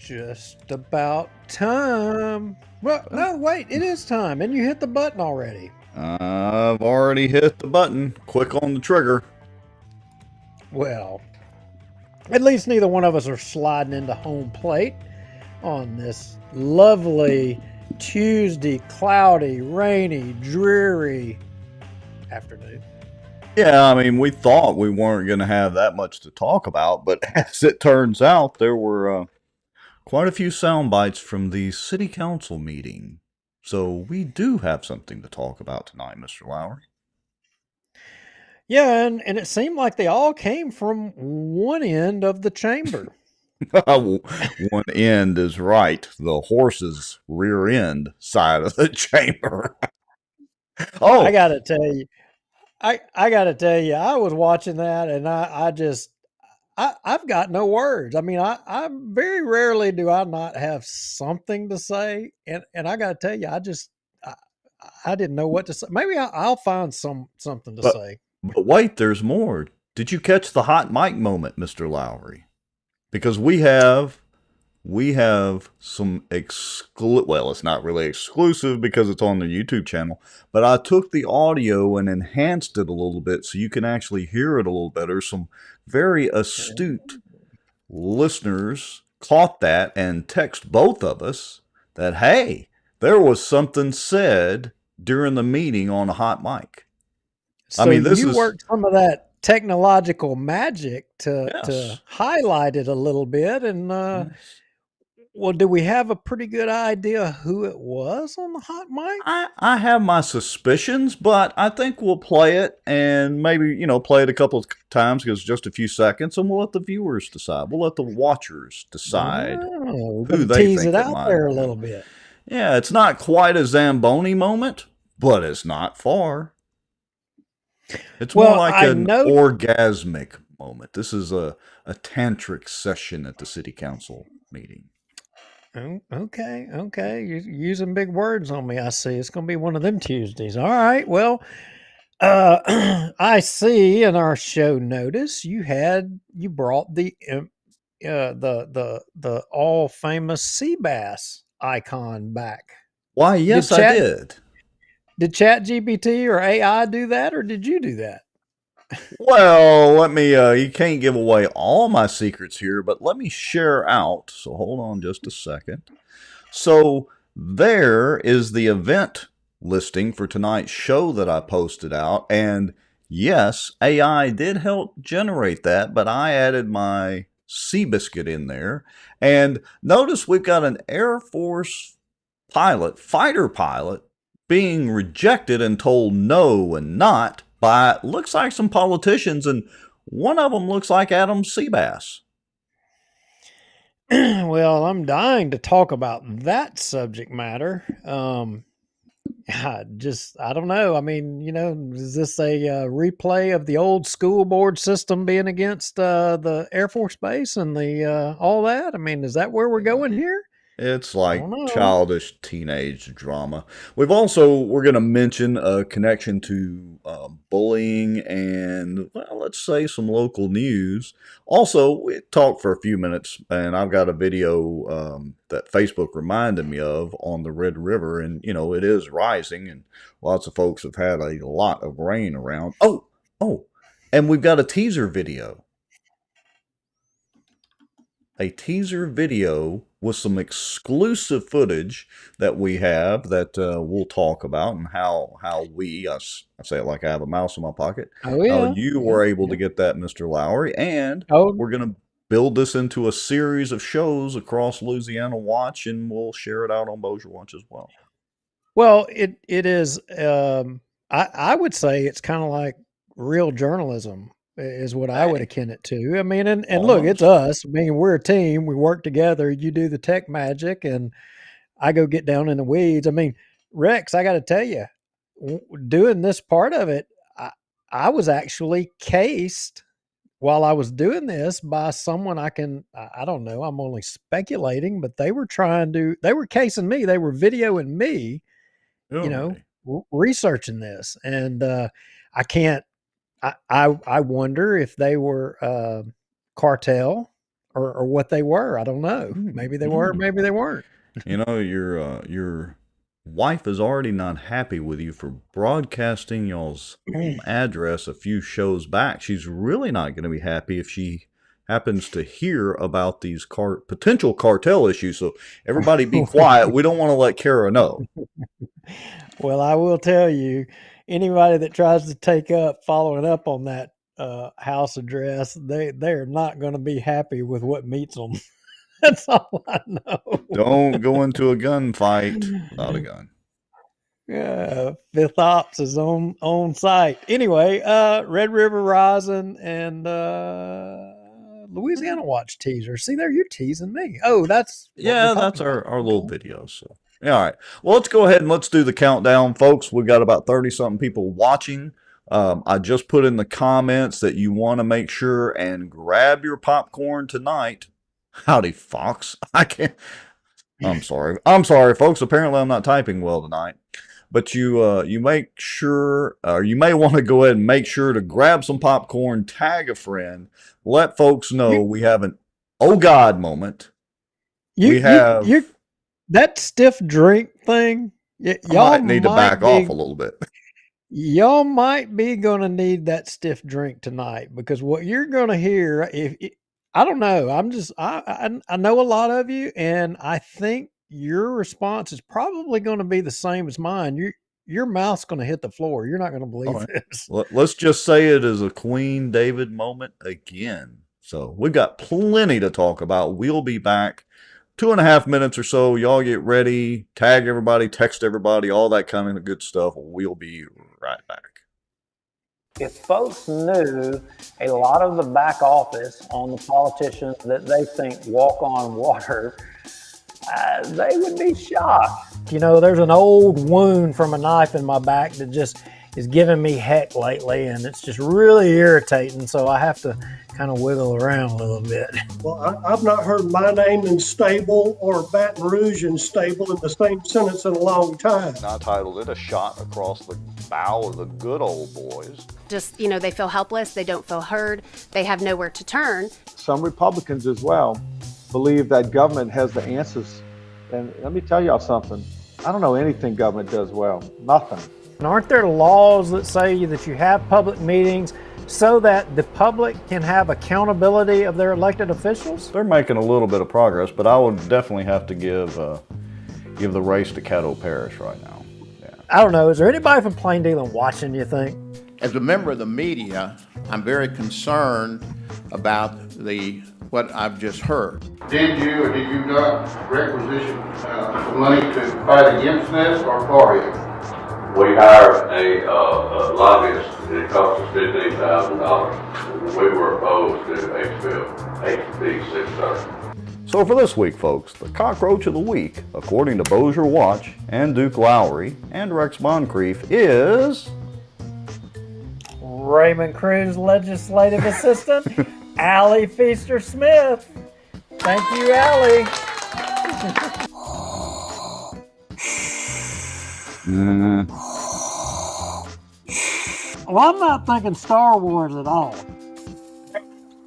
Just about time. Well, no, wait, it is time, and you hit the button already. I've already hit the button. Quick on the trigger. Well, at least neither one of us are sliding into home plate on this lovely Tuesday, cloudy, rainy, dreary afternoon. Yeah, I mean, we thought we weren't going to have that much to talk about, but as it turns out, there were quite a few sound bites from the city council meeting. So we do have something to talk about tonight, Mr. Lowry. Yeah, and it seemed like they all came from one end of the chamber. One end is right, the horse's rear end side of the chamber. I Oh, gotta tell you, I gotta tell you, I was watching that, and I've got no words. I mean, I very rarely do I not have something to say, and I gotta tell you, I, I didn't know what to say. Maybe I'll find something to but, say. but wait, there's more. Did you catch the hot mic moment, Mr. Lowry? Because we have some well, it's not really exclusive because it's on the YouTube channel, but I took the audio and enhanced it a little bit so you can actually hear it a little better. Some very astute listeners caught that and text both of us that, hey, there was something said during the meeting on a hot mic. So you worked some of that technological magic to Yes. highlight it a little bit, and Yes. well, do we have a pretty good idea who it was on the hot mic? I have my suspicions, but I think we'll play it and maybe, play it a couple of times because just a few seconds, and we'll let the viewers decide. We'll let the watchers decide Oh, who gonna they tease it think it out might there a have been. little bit. Yeah, it's not quite a Zamboni moment, but it's not far. It's more Well, like I an know. orgasmic moment. This is a tantric session at the city council meeting. Oh, okay, okay. You're using big words on me. I see. It's going to be one of them Tuesdays. All right. Well, I see in our show notice you brought the all famous sea bass icon back. Why, Did yes, I Chat did. did Chat GPT or AI do that, or did you do that? Well, let me, you can't give away all my secrets here, but let me share out. So hold on just a second. So there is the event listing for tonight's show that I posted out. And yes, AI did help generate that, but I added my Seabiscuit in there. And notice we've got an Air Force pilot, fighter pilot, being rejected and told no and not by, looks like some politicians, and one of them looks like Adam Seabass. Well, I'm dying to talk about that subject matter. I don't know. I mean, is this a replay of the old school board system being against the Air Force Base and the all that? I mean, is that where we're going here? It's I like don't know. childish teenage drama. We're going to mention a connection to bullying and, well, let's say some local news. Also, we talked for a few minutes, and I've got a video that Facebook reminded me of on the Red River, and, it is rising, and lots of folks have had a lot of rain around. Oh, and we've got a teaser video with some exclusive footage that we have that we'll talk about, and how I say it like I have a mouse in my pocket, Oh how yeah, you yeah, were able to yeah. get that, Mr. Lowry, and Oh we're going to build this into a series of shows across Louisiana Watch, and we'll share it out on Bossier Watch as well. well, it is. I would say it's kind of like real journalism is what I would Hey, akin it to. I mean, and look, it's almost. us. I mean, we're a team. We work together. You do the tech magic, and I go get down in the weeds. I mean, Rex, I got to tell you, doing this part of it, I, I was actually cased while I was doing this by someone I don't know, I'm only speculating, but they were casing me. They were videoing me, Really? researching this. And I can't, I wonder if they were cartel or what they were. I don't know. Maybe they were, maybe they weren't. You know, your wife is already not happy with you for broadcasting y'all's home address a few shows back. She's really not going to be happy if she happens to hear about these potential cartel issues. So everybody be quiet. We don't want to let Kara know. Well, I will tell you, anybody that tries to take up following up on that house address, they're not going to be happy with what meets them. That's all I know. Don't go into a gunfight without a gun. Yeah, Fifth Ops is on site. Anyway, Red River Rising and Louisiana Watch teaser. See there, you're teasing me. Oh, that's that's our little video. So yeah, all right. Well, let's go ahead and let's do the countdown, folks. We've got about 30-something people watching. I just put in the comments that you want to make sure and grab your popcorn tonight. Howdy, Fox. I can't. I'm sorry. I'm sorry, folks. Apparently, I'm not typing well tonight. But you make sure, or you may want to go ahead and make sure to grab some popcorn, tag a friend, let folks know we have an oh God moment. We have that stiff drink thing. Y'all might need to back off a little bit. Y'all might be going to need that stiff drink tonight, because what you're going to hear, I don't know. I know a lot of you, and I think your response is probably going to be the same as mine. Your mouth's going to hit the floor. You're not going to believe this. Let's just say it is a Queen David moment again. So we've got plenty to talk about. We'll be back 2.5 minutes or so. Y'all get ready. Tag everybody, text everybody, all that kind of good stuff. We'll be right back. If folks knew a lot of the back office on the politicians that they think walk on water, they would be shocked. You know, there's an old wound from a knife in my back that just is giving me heck lately, and it's just really irritating, so I have to kind of wiggle around a little bit. Well, I've not heard my name in stable or Baton Rouge in stable in the same sentence in a long time. I titled it A Shot Across the Bow of the Good Old Boys. Just, you know, they feel helpless, they don't feel heard, they have nowhere to turn. Some Republicans as well believe that government has the answers. And let me tell y'all something. I don't know anything government does well. Nothing. And aren't there laws that say that you have public meetings so that the public can have accountability of their elected officials? They're making a little bit of progress, but I would definitely have to give the race to Caddo Parish right now. Yeah. I don't know. Is there anybody from Plain Dealing watching, you think? As a member of the media, I'm very concerned about what I've just heard. Did you or did you not requisition money to fight against this or for it? We hired a lobbyist, and it cost us $15,000. We were opposed to HB 630. So for this week, folks, the cockroach of the week, according to Bossier Watch and Duke Lowry and Rex Moncrief, is Raymond Cruz legislative assistant, Allie Feaster Smith. Thank you, Allie. Well, I'm not thinking Star Wars at all.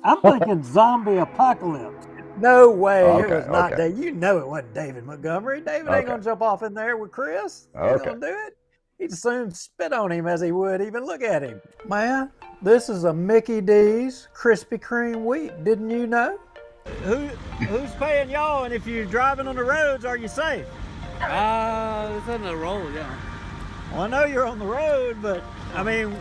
I'm thinking zombie apocalypse. No way, it was not David. You know it wasn't David Montgomery. David ain't going to jump off in there with Chris. He's going to do it. He'd as soon spit on him as he would even look at him. Man, this is a Mickey D's Krispy Kreme wheat. Didn't you know? Who's paying y'all, and if you're driving on the roads, are you safe? It's on the road, yeah. Well, I know you're on the road, but I mean,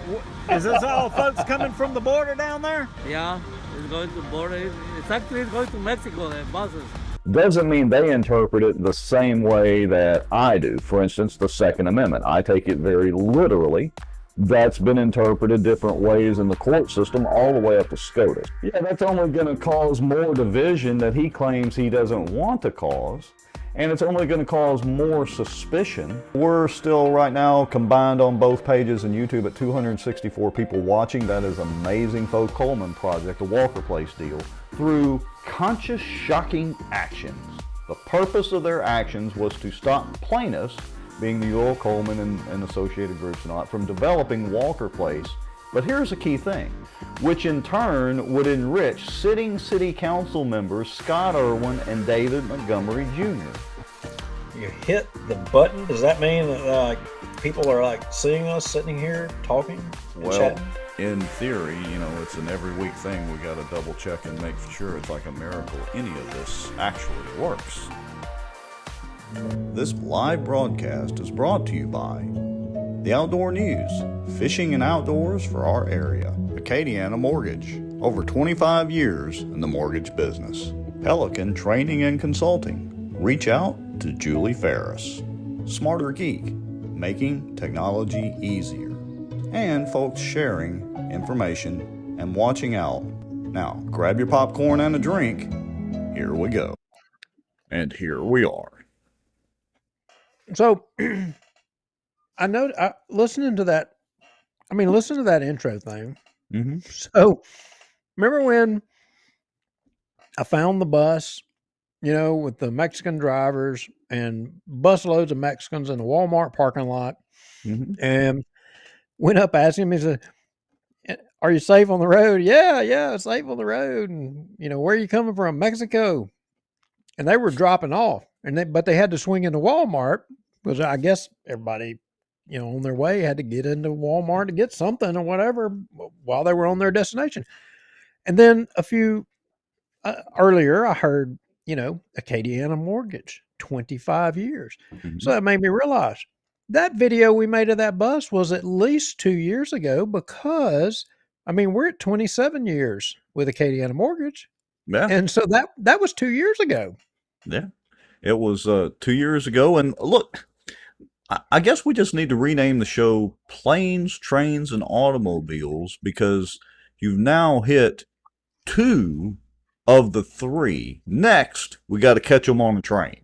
is this all folks coming from the border down there? Yeah, it's going to border. It's actually going to Mexico, the buses. Doesn't mean they interpret it the same way that I do. For instance, the Second Amendment. I take it very literally. That's been interpreted different ways in the court system all the way up to SCOTUS. Yeah, that's only going to cause more division that he claims he doesn't want to cause. And it's only going to cause more suspicion. We're still right now combined on both pages and YouTube at 264 people watching. That is amazing. Folks, Coleman Project, the Walker Place deal, through conscious, shocking actions. The purpose of their actions was to stop plaintiffs, being the Earl Coleman and associated groups and all that, from developing Walker Place But here's a key thing, which in turn would enrich sitting city council members Scott Irwin and David Montgomery Jr. You hit the button. Does that mean that people are like seeing us sitting here talking and chatting? In theory, it's an every week thing. We got to double check and make sure it's like a miracle any of this actually works. This live broadcast is brought to you by the Outdoor News, fishing and outdoors for our area. Acadiana Mortgage, over 25 years in the mortgage business. Pelican Training and Consulting. Reach out to Julie Ferris. Smarter Geek, making technology easier. And folks sharing information and watching out. Now, grab your popcorn and a drink. Here we go. And here we are. So, I know, listening to that intro thing. Mm-hmm. So, remember when I found the bus, with the Mexican drivers and busloads of Mexicans in the Walmart parking lot, and went up asking him, he said, "Are you safe on the road?" Yeah, safe on the road. And, where are you coming from? Mexico. And they were dropping off, but they had to swing into Walmart because I guess everybody, on their way had to get into Walmart to get something or whatever while they were on their destination. And then a few earlier, I heard, Acadiana Mortgage, 25 years. So that made me realize that video we made of that bus was at least 2 years ago because, we're at 27 years with Acadiana Mortgage. Yeah. And so that was 2 years ago. Yeah. It was 2 years ago. And look, I guess we just need to rename the show Planes, Trains, and Automobiles because you've now hit 2 of the 3. Next, we got to catch them on a train.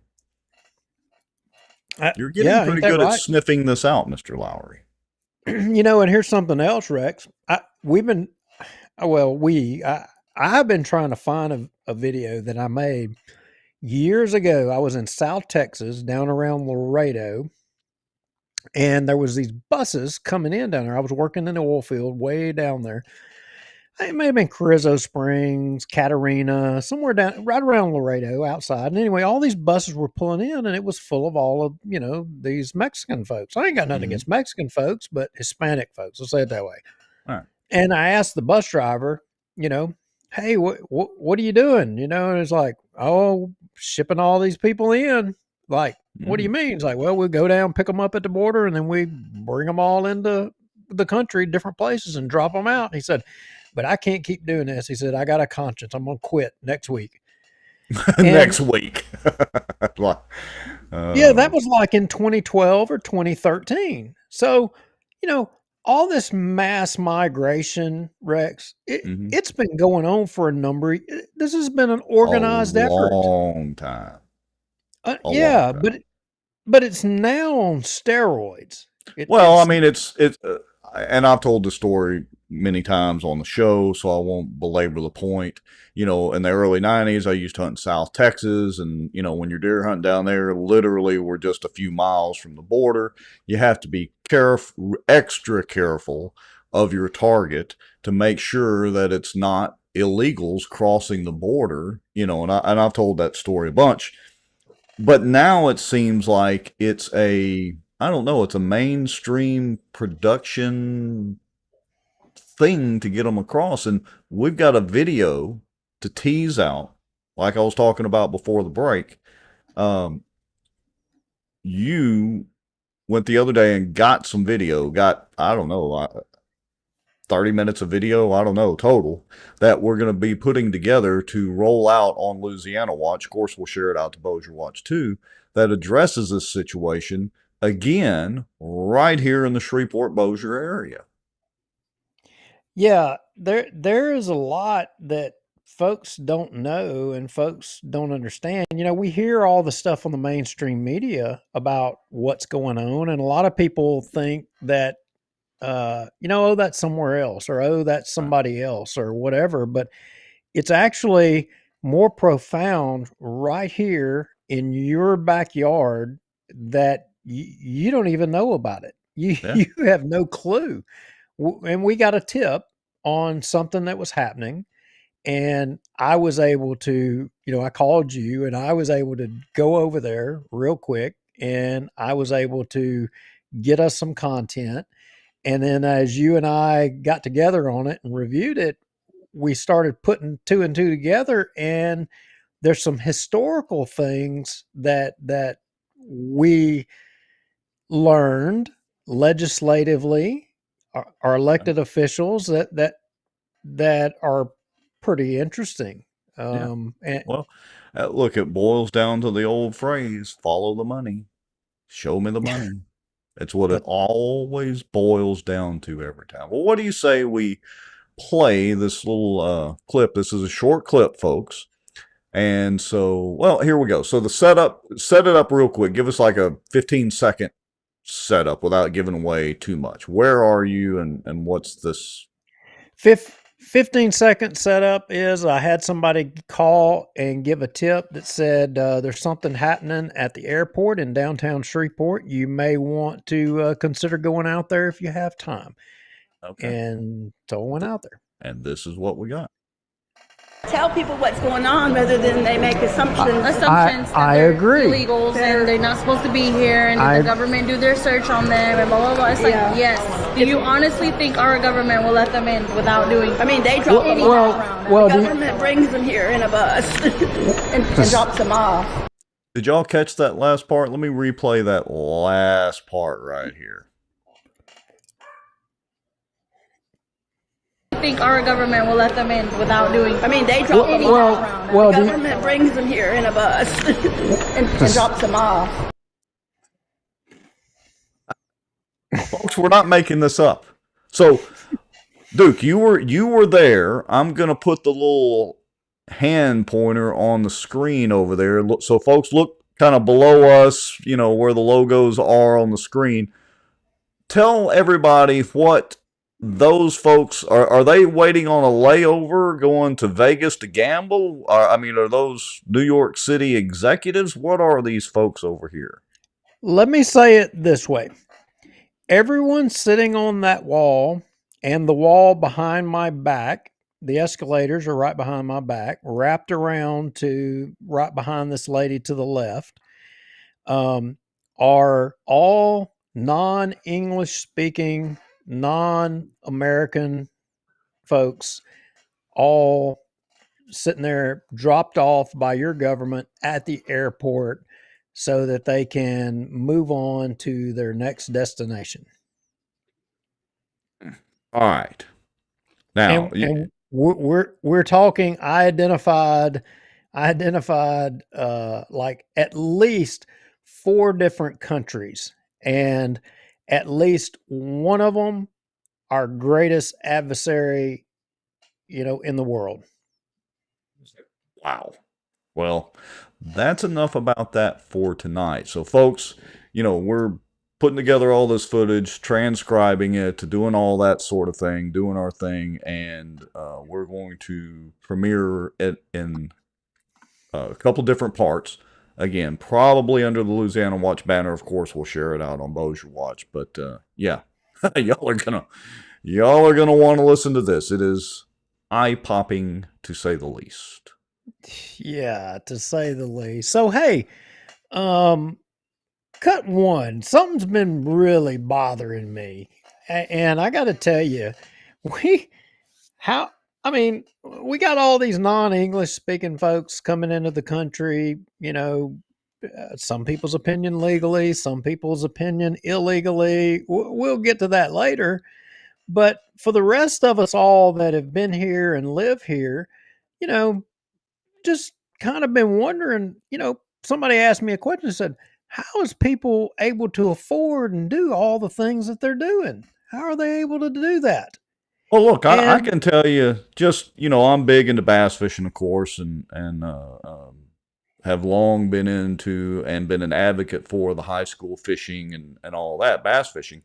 You're getting pretty good at sniffing this out, Mr. Lowry. And here's something else, Rex. I've been trying to find a video that I made years ago. I was in South Texas, down around Laredo, and there was these buses coming in down there. I was working in the oil field way down there. It may have been Carrizo Springs, Catarina, somewhere down right around Laredo outside. And anyway, all these buses were pulling in and it was full of all of, these Mexican folks. I ain't got nothing against Mexican folks, but Hispanic folks, let's say it that way. All right. And I asked the bus driver, hey, what are you doing? And it's like, oh, shipping all these people in. Like, what do you mean? It's like, well, we'll go down, pick them up at the border, and then we bring them all into the country, different places, and drop them out. And he said, but I can't keep doing this. He said, I got a conscience. I'm going to quit next week. Next week. Yeah, that was like in 2012 or 2013. So, all this mass migration, Rex, it's been going on for a number. This has been an organized effort. Long time. Long time. But it's now on steroids. It's and I've told the story many times on the show, so I won't belabor the point. In the early 90s, I used to hunt in South Texas, and, when you're deer hunting down there, literally we're just a few miles from the border. You have to be extra careful of your target to make sure that it's not illegals crossing the border, and I've told that story a bunch. But now it seems like it's a mainstream production thing to get them across. And we've got a video to tease out, like I was talking about before the break. You went the other day and got some video, 30 minutes of video, total, that we're going to be putting together to roll out on Louisiana Watch. Of course, we'll share it out to Bossier Watch too, that addresses this situation again, right here in the Shreveport-Bossier area. Yeah, there is a lot that folks don't know and folks don't understand. We hear all the stuff on the mainstream media about what's going on, and a lot of people think that, oh, that's somewhere else, or, oh, that's somebody else, or whatever. But it's actually more profound right here in your backyard that you don't even know about it. You have no clue and we got a tip on something that was happening, and I was able to, I called you, and I was able to go over there real quick, and I was able to get us some content. And then as you and I got together on it and reviewed it, we started putting two and two together, and there's some historical things that we learned legislatively, our elected officials that are pretty interesting. Yeah. And Well, look, it boils down to the old phrase, follow the money, show me the money. That's what it always boils down to every time. Well, what do you say we play this little clip? This is a short clip, folks. And so, well, here we go. So set it up real quick. Give us like a 15-second setup without giving away too much. Where are you and what's this? 15-second setup is I had somebody call and give a tip that said there's something happening at the airport in downtown Shreveport. You may want to consider going out there if you have time. Okay. And so I went out there. And this is what we got. Tell people what's going on rather than they make assumptions. I agree. Illegals and they're not supposed to be here, and the government do their search on them and blah blah blah. It's like, yes. Do you honestly think our government will let them in without doing? I mean, they drop them around. The government brings them here in a bus and drops them off. Did y'all catch that last part? Let me replay that last part right here. Think our government will let them in without doing? I mean, they drop them around. The government brings them here in a bus and drops them off. Folks, we're not making this up. So, Duke, you were there. I'm gonna put the little hand pointer on the screen over there. So, folks, look kind of below us. Where the logos are on the screen. Tell everybody what those folks are they waiting on a layover going to Vegas to gamble? Are those New York City executives? What are these folks over here? Let me say it this way. Everyone sitting on that wall and the wall behind my back, the escalators are right behind my back, wrapped around to right behind this lady to the left, are all non-English speaking, non-American folks, all sitting there dropped off by your government at the airport so that they can move on to their next destination. All right. Now, and we're talking. I identified like at least 4 different countries, and at least one of them our greatest adversary, in the world. Wow. Well, that's enough about that for tonight. So, folks, we're putting together all this footage, transcribing it, doing all that sort of thing, doing our thing, and we're going to premiere it in a couple different parts. Again, probably under the Louisiana Watch banner. Of course, we'll share it out on Bossier Watch. But yeah, y'all are gonna want to listen to this. It is eye-popping to say the least. Yeah, to say the least. So hey, cut one. Something's been really bothering me, and I got to tell you, we got all these non-English speaking folks coming into the country. Some people's opinion legally, some people's opinion illegally. We'll get to that later. But for the rest of us all that have been here and live here, just kind of been wondering, somebody asked me a question and said, how is people able to afford and do all the things that they're doing? How are they able to do that? Well, look, I can tell you just, I'm big into bass fishing, of course, and have long been into and been an advocate for the high school fishing and all that, bass fishing.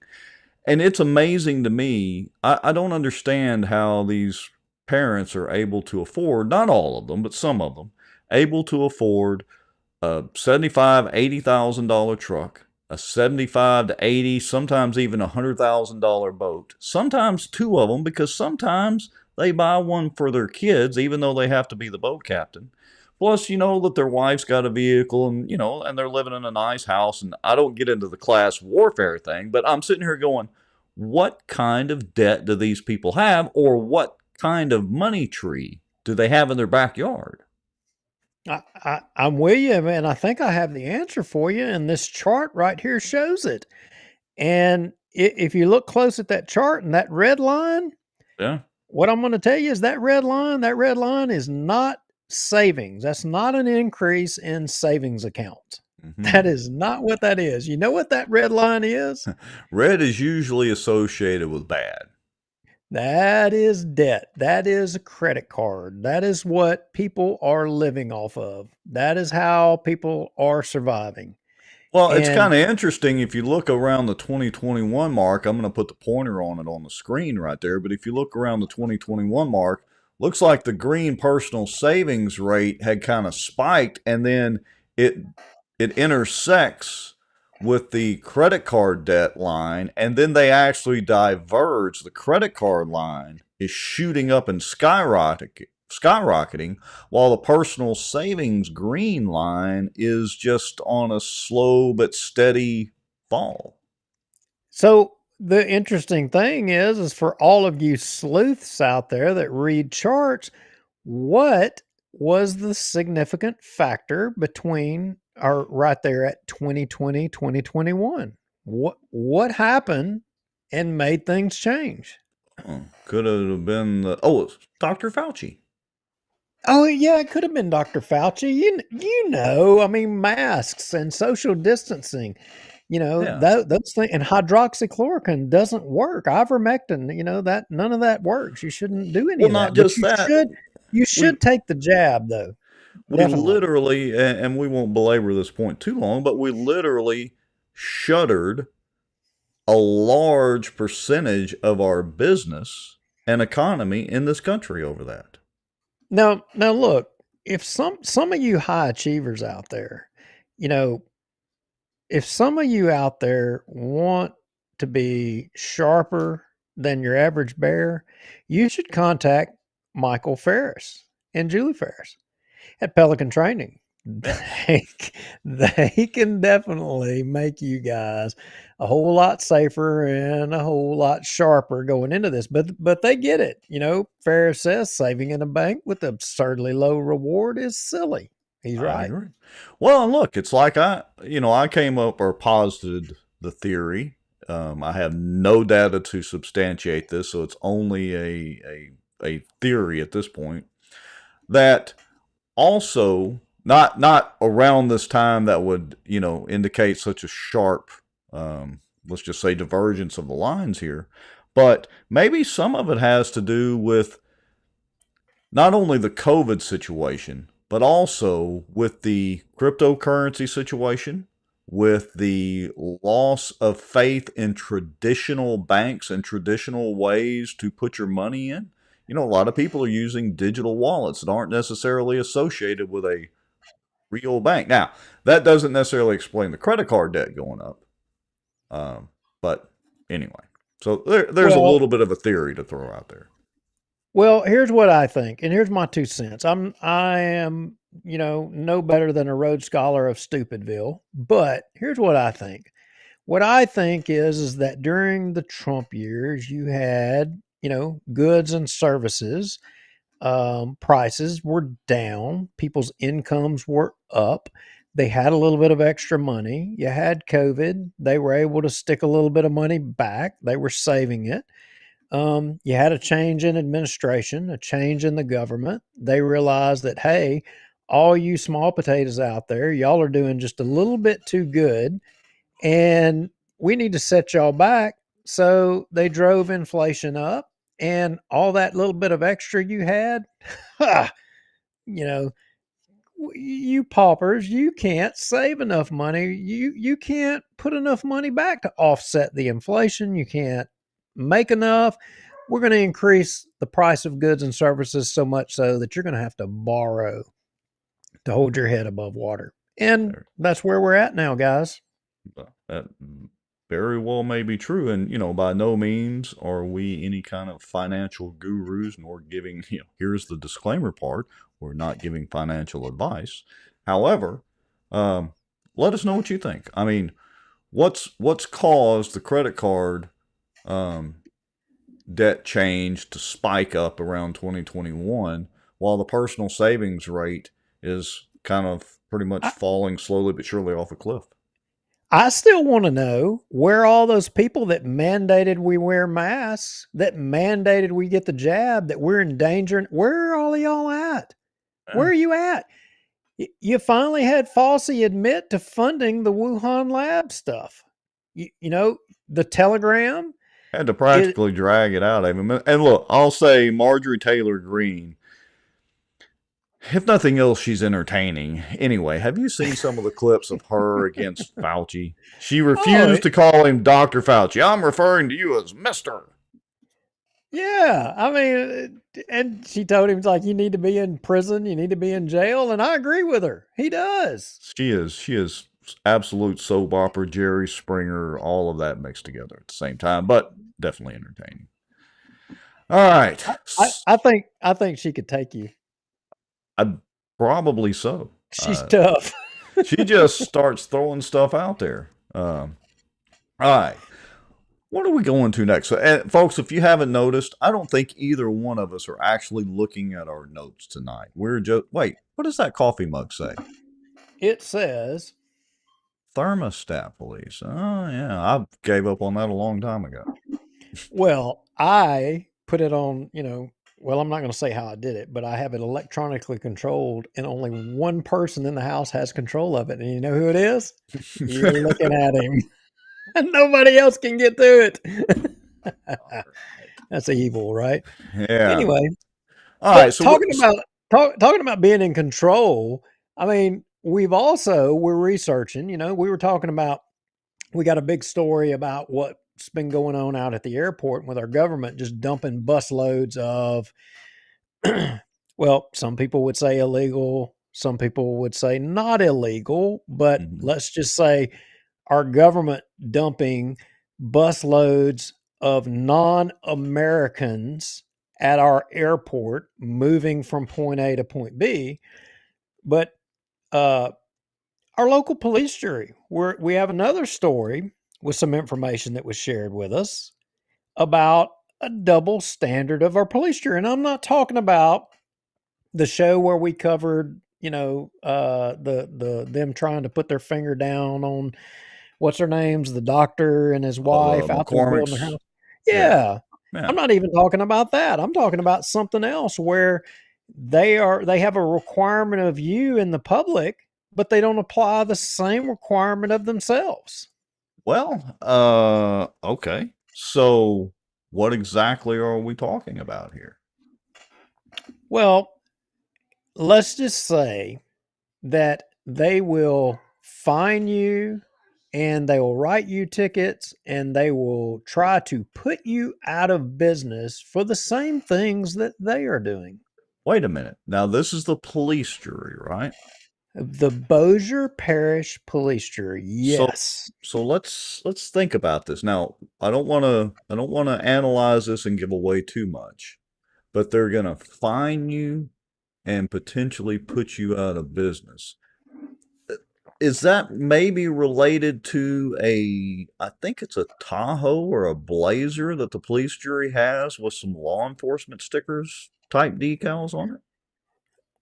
And it's amazing to me. I don't understand how these parents are able to afford, not all of them, but some of them, able to afford a $75,000, $80,000 truck a 75 to 80, sometimes even $100,000 boat. Sometimes two of them, because sometimes they buy one for their kids, even though they have to be the boat captain. Plus, you know that their wife's got a vehicle, and and they're living in a nice house. And I don't get into the class warfare thing, but I'm sitting here going, what kind of debt do these people have, or what kind of money tree do they have in their backyard? I'm with you, man. I think I have the answer for you, and this chart right here shows it. And if you look close at that chart and that red line, Yeah. what I'm going to tell you is that red line is not savings. That's not an increase in savings accounts. That is not what that is. You know what that red line is? Red is usually associated with bad. That is debt. That is a credit card. That is what people are living off of. That is how people are surviving. Well, it's And kind of interesting if you look around the 2021 mark. I'm going to put the pointer on it on the screen right there. But if you look around the 2021 mark, looks like the green personal savings rate had kind of spiked, and then it intersects with the credit card debt line, and then they actually diverge. The credit card line is shooting up and skyrocketing, while the personal savings green line is just on a slow but steady fall. so the interesting thing is for all of you sleuths out there that read charts, what was the significant factor between or right there at 2020, 2021? What happened and made things change? Could have been it's Dr. Fauci. Oh yeah, it could have been Dr. Fauci. You know, I mean, masks and social distancing. You know, Yeah. those things, and hydroxychloroquine doesn't work. Ivermectin, that none of that works. You shouldn't do any Well, of not that. But just that. you We should take the jab though. we Definitely. literally, and we won't belabor this point too long, but we literally shuttered a large percentage of our business and economy in this country over that. Now look, if some of you high achievers out there, you know, if some of you out there want to be sharper than your average bear, you should contact Michael Ferris and Julie Ferris at Pelican Training. They can definitely make you guys a whole lot safer and a whole lot sharper going into this. But they get it. Ferris says saving in a bank with absurdly low reward is silly. He's I right. agree. Well, and look, it's like I came up or posited the theory. I have no data to substantiate this, so it's only a theory at this point. That also not around this time that would indicate such a sharp, let's just say, divergence of the lines here, but maybe some of it has to do with not only the COVID situation, but also with the cryptocurrency situation, with the loss of faith in traditional banks and traditional ways to put your money in. A lot of people are using digital wallets that aren't necessarily associated with a real bank. Now, that doesn't necessarily explain the credit card debt going up. But anyway, so there's a little bit of a theory to throw out there. Well, here's what I think, and here's my 2 cents. I am, no better than a Rhodes Scholar of Stupidville, but here's what I think. What I think is that during the Trump years, you had, goods and services prices were down, people's incomes were up. They had a little bit of extra money. You had COVID. They were able to stick a little bit of money back. They were saving it. You had a change in administration, a change in the government. They realized that, hey, all you small potatoes out there, y'all are doing just a little bit too good, and we need to set y'all back. So they drove inflation up, and all that little bit of extra you had, you paupers, you can't save enough money. You can't put enough money back to offset the inflation. You can't make enough. We're going to increase the price of goods and services so much so that you're going to have to borrow to hold your head above water. And that's where we're at now, guys. That very well may be true. And, by no means are we any kind of financial gurus, nor giving, here's the disclaimer part, we're not giving financial advice. However, let us know what you think. I mean, what's caused the credit card debt change to spike up around 2021, while the personal savings rate is kind of pretty much falling slowly but surely off a cliff? I still want to know where all those people that mandated we wear masks, that mandated we get the jab, that we're endangering, where are all of y'all at? Where are you at? You finally had Fauci admit to funding the Wuhan lab stuff. The Telegram. Had to practically drag it out of him. And look, I'll say Marjorie Taylor Greene, if nothing else, she's entertaining. Anyway, have you seen some of the clips of her against Fauci? She refused to call him Dr. Fauci. I'm referring to you as Mr. Yeah, I mean, and she told him, like, you need to be in prison, you need to be in jail, and I agree with her. He does. She is absolute soap opera, Jerry Springer, all of that mixed together at the same time, but definitely entertaining. All right. I think she could take you. Probably so. She's tough. She just starts throwing stuff out there. All right. What are we going to next? And folks, if you haven't noticed, I don't think either one of us are actually looking at our notes tonight. We're just, wait, what does that coffee mug say? It says thermostat police. Oh, yeah. I gave up on that a long time ago. Well, I put it on, well, I'm not going to say how I did it, but I have it electronically controlled, and only one person in the house has control of it. And you know who it is? You're looking at him. And nobody else can get to it. That's evil, right? Yeah. Anyway, all right. So talking about being in control. I mean, we're researching. We were talking about. We got a big story about what's been going on out at the airport with our government just dumping busloads of. Well, some people would say illegal. Some people would say not illegal. But let's just say our government dumping busloads of non-Americans at our airport, moving from point A to point B. But our local police jury, we have another story with some information that was shared with us about a double standard of our police jury. And I'm not talking about the show where we covered, them trying to put their finger down on what's their names, the doctor and his wife out there building their house. Yeah. I'm not even talking about that. I'm talking about something else where they have a requirement of you in the public, but they don't apply the same requirement of themselves. Well, okay. So what exactly are we talking about here? Well, let's just say that they will fine you and they will write you tickets and they will try to put you out of business for the same things that they are doing. Wait a minute. Now, this is the police jury, right? The Bossier Parish Police Jury. Yes. So let's think about this. Now, I don't want to analyze this and give away too much, but they're going to fine you and potentially put you out of business. Is that maybe related to I think it's a Tahoe or a Blazer that the police jury has with some law enforcement stickers type decals on it?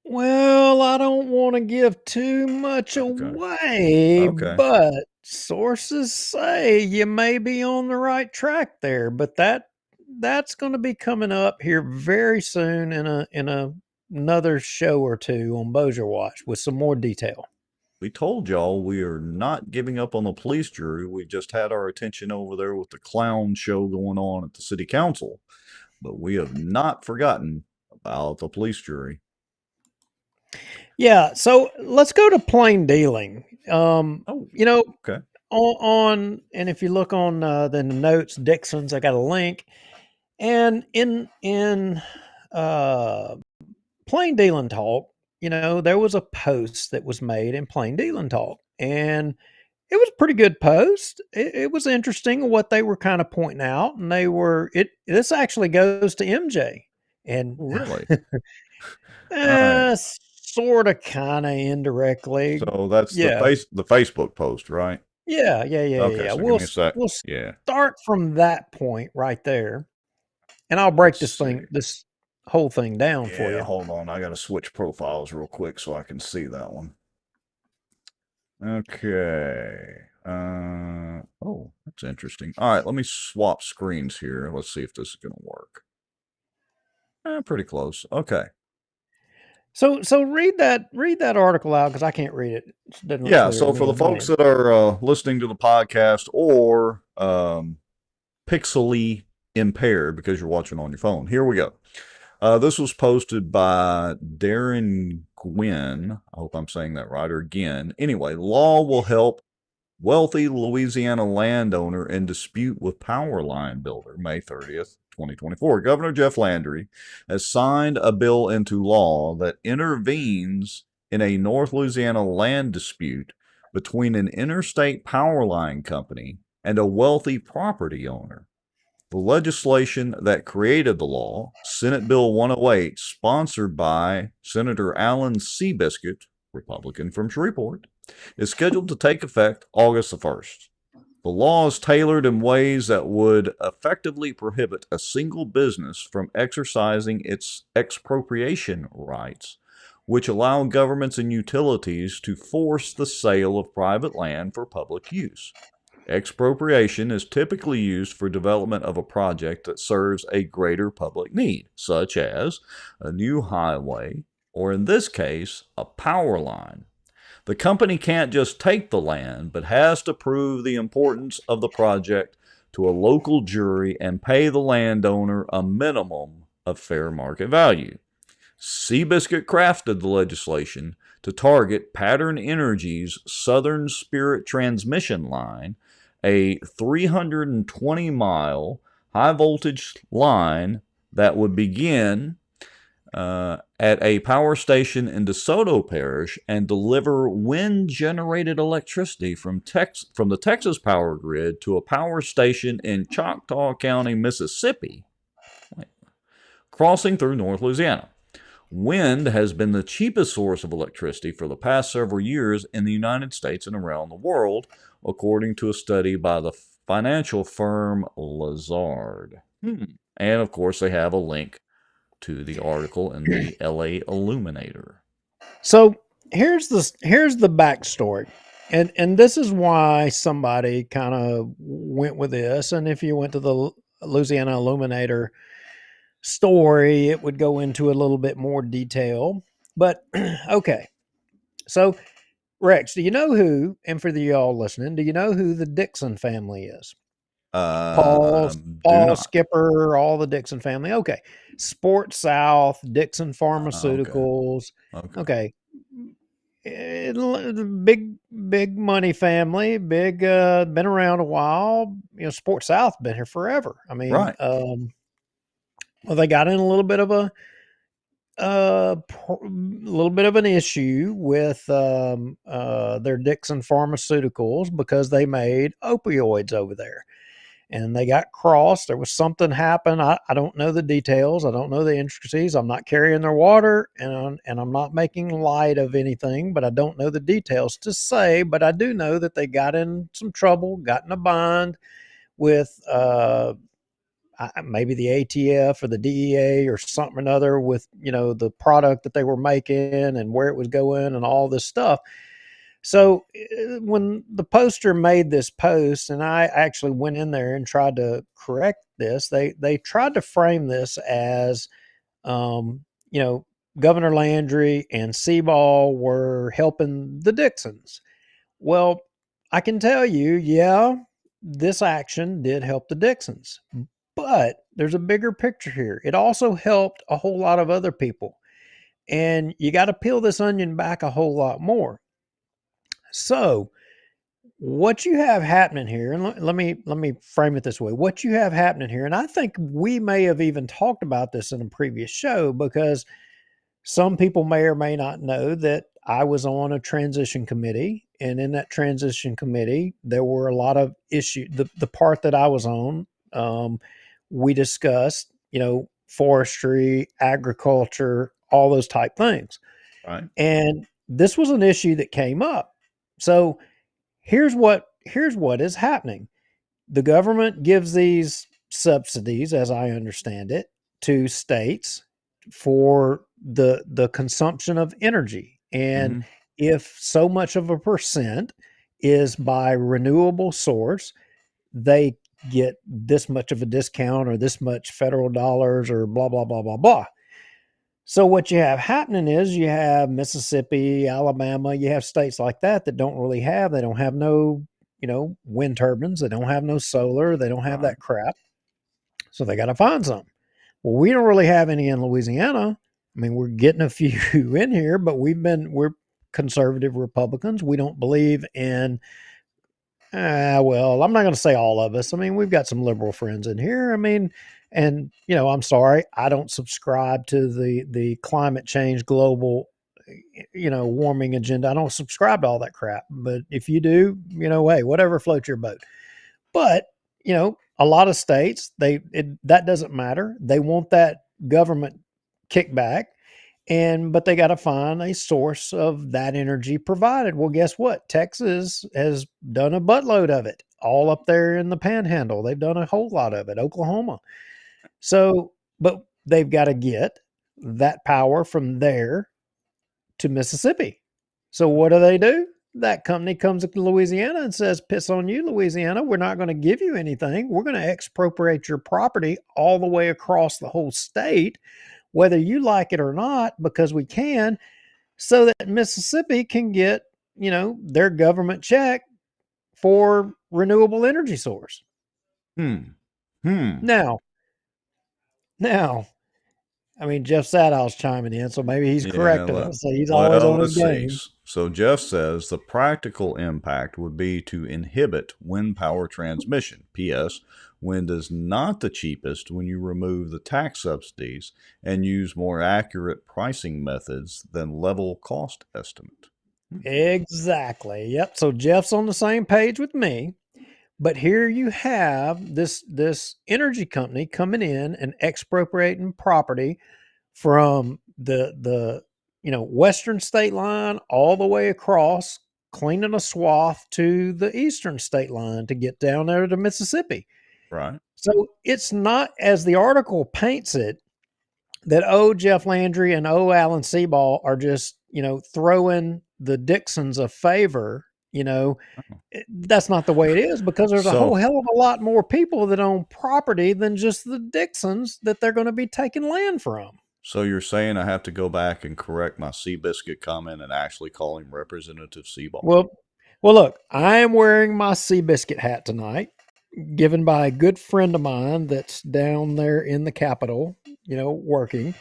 Well, I don't want to give too much away, but sources say you may be on the right track there. But that's going to be coming up here very soon in another show or two on Bossier Watch with some more detail. We told y'all we are not giving up on the police jury. We just had our attention over there with the clown show going on at the city council, but we have not forgotten about the police jury. Yeah, so let's go to plain dealing. Okay. On and if you look on the notes, Dixon's, I got a link, and in plain dealing talk, there was a post that was made in plain dealing talk, and it was a pretty good post. It was interesting what they were kind of pointing out, and this actually goes to MJ, and Really? All right. sort of, kind of indirectly, So that's yeah, the Facebook post, right? Okay, yeah. so give me a sec. We'll Yeah. start from that point right there, and I'll break Let's see. this whole thing down for Yeah, you. hold on. I got to switch profiles real quick so I can see that one. Okay. Oh, that's interesting. All right, let me swap screens here. Let's see if this is going to work. Pretty close. Okay. So read that article out, because I can't read it. It doesn't look Yeah, clear to so me. for the Go folks ahead. that are listening to the podcast or pixely impaired because you're watching on your phone, here we go. This was posted by Darren Gwynn. I hope I'm saying that right, or again. Anyway, law will help wealthy Louisiana landowner in dispute with power line builder, May 30th, 2024. Governor Jeff Landry has signed a bill into law that intervenes in a North Louisiana land dispute between an interstate power line company and a wealthy property owner. The legislation that created the law, Senate Bill 108, sponsored by Senator Alan Seabiscuit, Republican from Shreveport, is scheduled to take effect August the 1st. The law is tailored in ways that would effectively prohibit a single business from exercising its expropriation rights, which allow governments and utilities to force the sale of private land for public use. Expropriation is typically used for development of a project that serves a greater public need, such as a new highway, or in this case, a power line. The company can't just take the land, but has to prove the importance of the project to a local jury and pay the landowner a minimum of fair market value. Seabiscuit crafted the legislation to target Pattern Energy's Southern Spirit transmission line, a 320-mile high-voltage line that would begin at a power station in DeSoto Parish and deliver wind-generated electricity from the Texas power grid to a power station in Choctaw County, Mississippi, crossing through North Louisiana. Wind has been the cheapest source of electricity for the past several years in the United States and around the world, according to a study by the financial firm Lazard. And, of course, they have a link to the article in the LA Illuminator. So here's the backstory, and this is why somebody kind of went with this. And if you went to the Louisiana Illuminator story, it would go into a little bit more detail. But okay, so Rex, do you know who? And for the y'all listening, do you know who the Dixon family is? Paul, Do not. Skipper, all the Dixon family. Okay. Sport South, Dixon Pharmaceuticals. Okay. Big money family, been around a while. You know, Sport South been here forever. I mean, Right. well, they got in a little bit of an issue with their Dixon Pharmaceuticals because they made opioids over there. And they got crossed. There was something happened. I don't know the details. I don't know the intricacies. I'm not carrying their water, and I'm not making light of anything, but I don't know the details to say. But I do know that they got in some trouble, got in a bind with maybe the ATF or the DEA or something or another with, the product that they were making and where it was going and all this stuff. So when the poster made this post, and I actually went in there and tried to correct this, they tried to frame this as, Governor Landry and Seaball were helping the Dixons. Well, I can tell you, yeah, this action did help the Dixons, but there's a bigger picture here. It also helped a whole lot of other people, and you got to peel this onion back a whole lot more. So what you have happening here, and let me frame it this way. What you have happening here, and I think we may have even talked about this in a previous show, because some people may or may not know that I was on a transition committee, and in that transition committee, there were a lot of issues. The part that I was on, we discussed, forestry, agriculture, all those type things. Right. And this was an issue that came up. So here's what is happening. The government gives these subsidies, as I understand it, to states for the consumption of energy. And if so much of a percent is by renewable source, they get this much of a discount or this much federal dollars or blah, blah, blah, blah, blah. So what you have happening is you have Mississippi, Alabama, you have states like that that don't really have, they don't have no, wind turbines, they don't have no solar, they don't have that crap. So they got to find some. Well, we don't really have any in Louisiana. I mean, we're getting a few in here, but we're conservative Republicans. We don't believe in, well, I'm not going to say all of us. I mean, we've got some liberal friends in here. I mean, and I'm sorry, I don't subscribe to the climate change global, warming agenda. I don't subscribe to all that crap. But if you do, hey, whatever floats your boat. But a lot of states, that doesn't matter. They want that government kickback, but they got to find a source of that energy provided. Well, guess what? Texas has done a buttload of it, all up there in the Panhandle. They've done a whole lot of it. Oklahoma. So, but they've got to get that power from there to Mississippi. So what do? That company comes to Louisiana and says, piss on you, Louisiana. We're not going to give you anything. We're going to expropriate your property all the way across the whole state, whether you like it or not, because we can, so that Mississippi can get, their government check for renewable energy source. Now, I mean, Jeff Sadow's chiming in, so maybe he's correcting us. So he's always on his game. So Jeff says the practical impact would be to inhibit wind power transmission. P.S. Wind is not the cheapest when you remove the tax subsidies and use more accurate pricing methods than level cost estimate. Exactly. Yep. So Jeff's on the same page with me. But here you have this energy company coming in and expropriating property from the western state line all the way across, cleaning a swath to the eastern state line to get down there to Mississippi. Right. So it's not, as the article paints it, that Jeff Landry and Alan Seaball are just throwing the Dixons a favor. That's not the way it is, because there's a whole hell of a lot more people that own property than just the Dixons that they're going to be taking land from. So you're saying I have to go back and correct my Seabiscuit comment and actually call him Representative Seaball? Well, look, I am wearing my Seabiscuit hat tonight, given by a good friend of mine that's down there in the Capitol, working.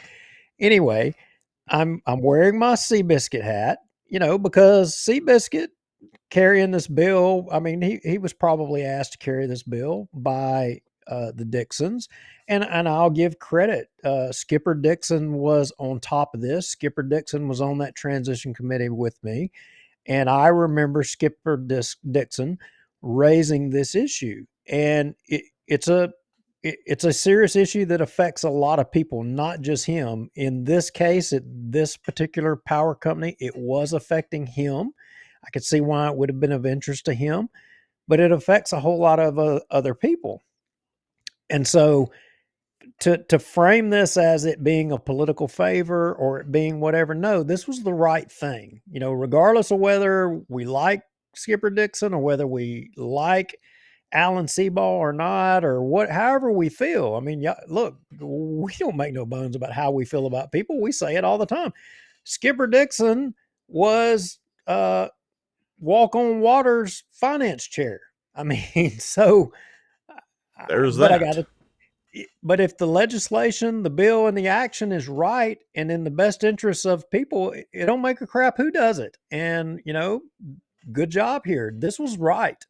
Anyway, I'm wearing my Seabiscuit hat, because Seabiscuit carrying this bill. I mean, he was probably asked to carry this bill by the Dixons, and I'll give credit. Skipper Dixon was on top of this. Skipper Dixon was on that transition committee with me, and I remember Skipper Dixon raising this issue, and it's a serious issue that affects a lot of people, not just him. In this case, this particular power company, it was affecting him. I could see why it would have been of interest to him, but it affects a whole lot of other people. And so to frame this as it being a political favor or it being whatever, no, this was the right thing. Regardless of whether we like Skipper Dixon or whether we like Alan Seaball or not, or however we feel. I mean, look, we don't make no bones about how we feel about people. We say it all the time. Skipper Dixon was Walk on Water's finance chair. I mean, so there's that. But if the legislation, the bill, and the action is right and in the best interests of people, it don't make a crap who does it. And good job here. This was right.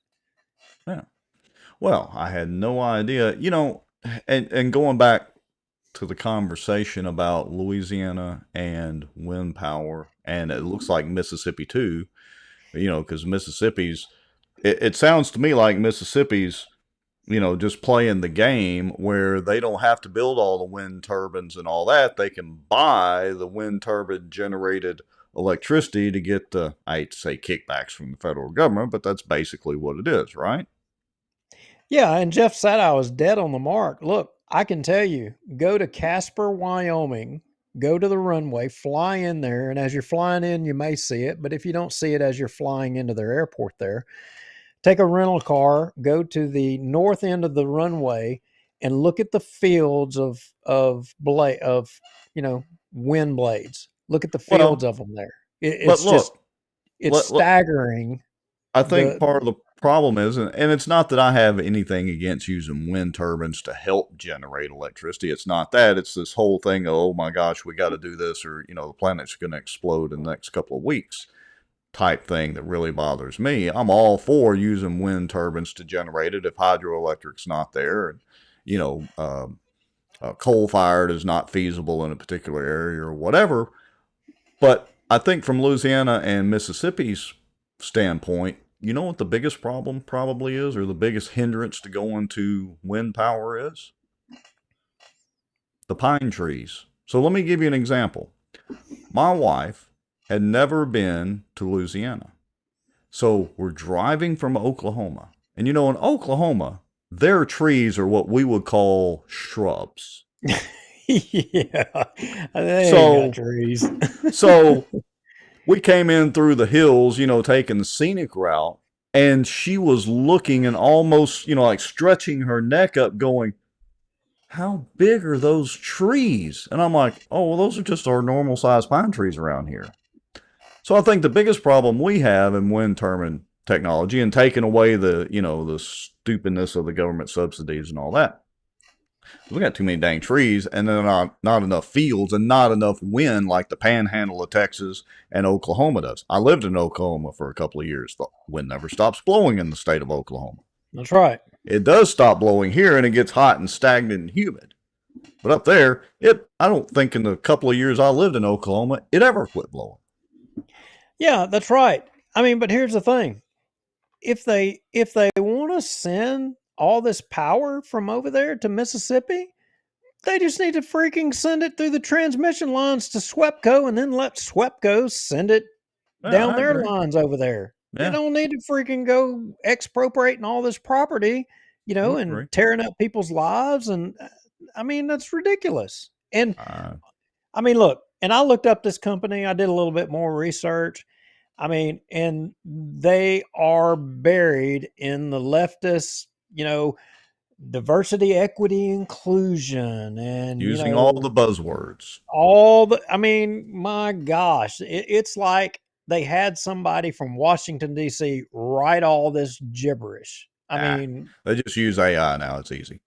Yeah. Well, I had no idea. And going back to the conversation about Louisiana and wind power, and it looks like Mississippi too, because it sounds to me like Mississippi's, just playing the game where they don't have to build all the wind turbines and all that. They can buy the wind turbine generated electricity to get I hate to say kickbacks from the federal government, but that's basically what it is, right? Yeah, and Jeff said I was dead on the mark. Look, I can tell you, go to Casper, Wyoming, go to the runway, fly in there, and as you're flying in, you may see it, but if you don't see it as you're flying into their airport there, take a rental car, go to the north end of the runway, and look at the fields of wind blades. Look at the fields of them there. It's look, staggering. I think part of the problem is, and it's not that I have anything against using wind turbines to help generate electricity. It's not that. It's this whole thing of, oh my gosh, we got to do this, or the planet's going to explode in the next couple of weeks type thing that really bothers me. I'm all for using wind turbines to generate it if hydroelectric's not there, and coal-fired is not feasible in a particular area or whatever. But I think from Louisiana and Mississippi's standpoint, you know what the biggest problem probably is, or the biggest hindrance to going to wind power is? The pine trees. So let me give you an example. My wife had never been to Louisiana. So we're driving from Oklahoma. And in Oklahoma, their trees are what we would call shrubs. Yeah. They ain't got trees. So we came in through the hills, taking the scenic route, and she was looking and almost, like stretching her neck up going, how big are those trees? And I'm like, oh, well, those are just our normal size pine trees around here. So I think the biggest problem we have in wind turbine technology, and taking away the, the stupidness of the government subsidies and all that, we got too many dang trees, and then not enough fields and not enough wind like the panhandle of Texas and Oklahoma does. I lived in Oklahoma for a couple of years. The wind never stops blowing in the state of Oklahoma. That's right. It does stop blowing here, and it gets hot and stagnant and humid. But up there, I don't think in the couple of years I lived in Oklahoma, it ever quit blowing. Yeah, that's right. I mean, but here's the thing. If they want to send all this power from over there to Mississippi, they just need to freaking send it through the transmission lines to SWEPCO, and then let SWEPCO send it down their lines over there. Yeah. They don't need to freaking go expropriating all this property, and tearing up people's lives. And I mean, that's ridiculous. And I mean, look, and I looked up this company. I did a little bit more research. I mean, and they are buried in the leftist, diversity, equity, inclusion, and using all the buzzwords. I mean, my gosh, it's like they had somebody from Washington, D.C. write all this gibberish. I mean, they just use AI now. It's easy.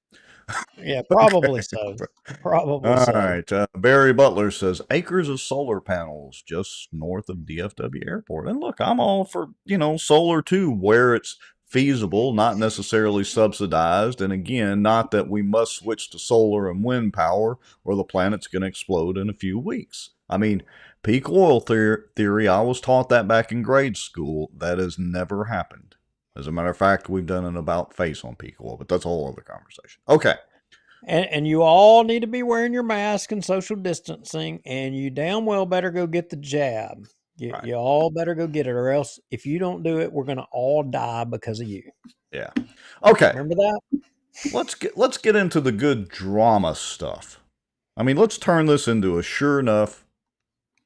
Yeah, probably so. Probably all so. right. Barry Butler says acres of solar panels just north of DFW Airport. And look, I'm all for, solar too, where it's feasible, not necessarily subsidized. And again, not that we must switch to solar and wind power or the planet's going to explode in a few weeks. I mean, peak oil theory, I was taught that back in grade school. That has never happened. As a matter of fact, we've done an about face on peak oil, but that's a whole other conversation. Okay. And you all need to be wearing your mask and social distancing, and you damn well better go get the jab. You all better go get it, or else if you don't do it, we're going to all die because of you. Yeah. Okay. Remember that? Let's get into the good drama stuff. I mean, let's turn this into a sure enough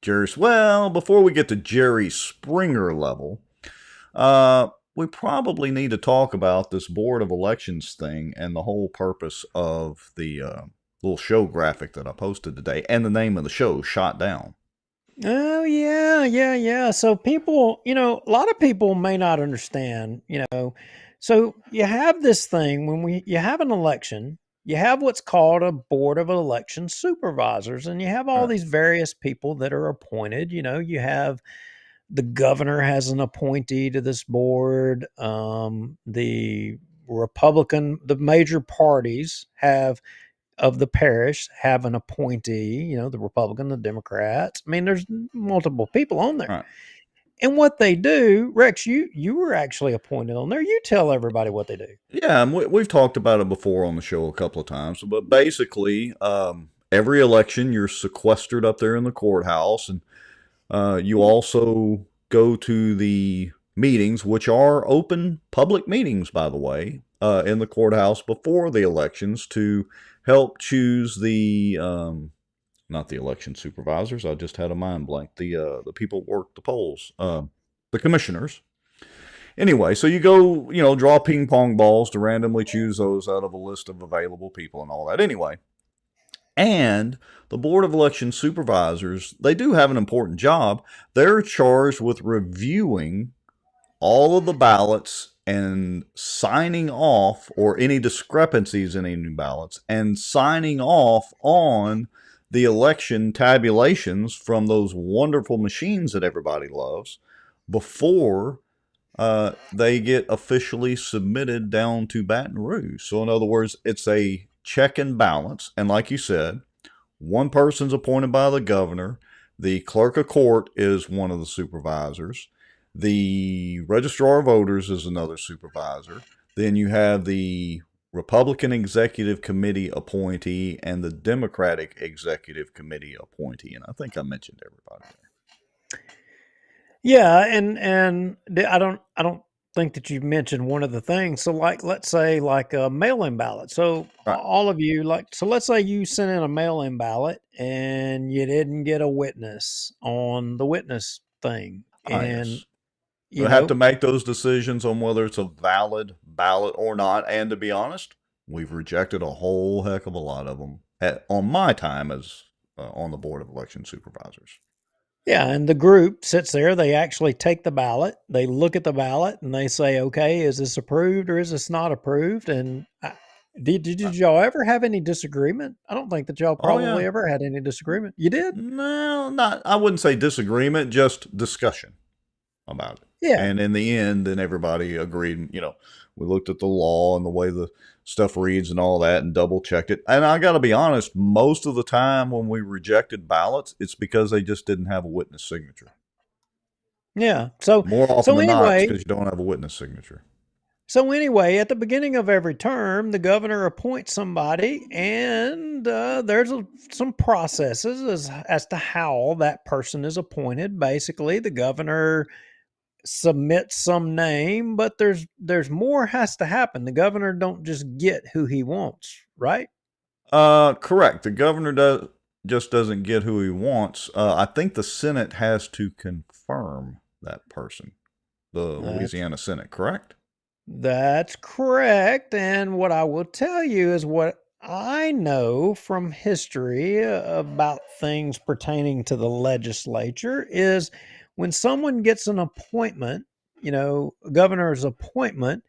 before we get to Jerry Springer level, we probably need to talk about this Board of Elections thing and the whole purpose of the little show graphic that I posted today, and the name of the show, Shot Down. Oh, yeah. So people, a lot of people may not understand, So you have this thing when you have an election, you have what's called a Board of Election Supervisors, and you have all these various people that are appointed. You have the governor has an appointee to this board. The major parties have of the parish have an appointee, the Republican, the Democrats. I mean, there's multiple people on there. Right. And what they do, Rex, you were actually appointed on there. You tell everybody what they do. Yeah, we've talked about it before on the show a couple of times, but basically, every election you're sequestered up there in the courthouse, and you also go to the meetings, which are open public meetings, by the way, in the courthouse before the elections to help choose the not the election supervisors. I just had a mind blank. The people who work the polls, the commissioners. Anyway, so you go, draw ping pong balls to randomly choose those out of a list of available people and all that. Anyway, and the Board of Election Supervisors, they do have an important job. They're charged with reviewing all of the ballots and signing off, or any discrepancies in any ballots, and signing off on the election tabulations from those wonderful machines that everybody loves before they get officially submitted down to Baton Rouge. So in other words, it's a check and balance. And like you said, one person's appointed by the governor. The clerk of court is one of the supervisors. The registrar of voters is another supervisor. Then you have the Republican Executive Committee appointee and the Democratic Executive Committee appointee. And I think I mentioned everybody there. Yeah, and I don't think that you've mentioned one of the things. So, let's say a mail-in ballot. So Right. all of you, let's say you sent in a mail-in ballot and you didn't get a witness on the witness thing, and Yes. You have to make those decisions on whether it's a valid ballot or not. And to be honest, we've rejected a whole heck of a lot of them on my time as on the Board of Election Supervisors. Yeah, and the group sits there. They actually take the ballot. They look at the ballot and they say, "Okay, is this approved or is this not approved?" And did y'all ever have any disagreement? I don't think that y'all probably ever had any disagreement. You did? No, not. I wouldn't say disagreement, just discussion about it. Yeah. And in the end, then everybody agreed. We looked at the law and the way the stuff reads and all that, and double checked it. And I got to be honest, most of the time when we rejected ballots, it's because they just didn't have a witness signature. Yeah. So more often than not, it's anyway, because you don't have a witness signature. So anyway, at the beginning of every term, the governor appoints somebody, and there's some processes as to how that person is appointed. Basically, the governor submits some name, but there's more has to happen. The governor don't just get who he wants, right? Correct. The governor doesn't get who he wants. I think the Senate has to confirm that person. The Louisiana Senate, correct? That's correct. And what I will tell you is what I know from history about things pertaining to the legislature is when someone gets an appointment, governor's appointment,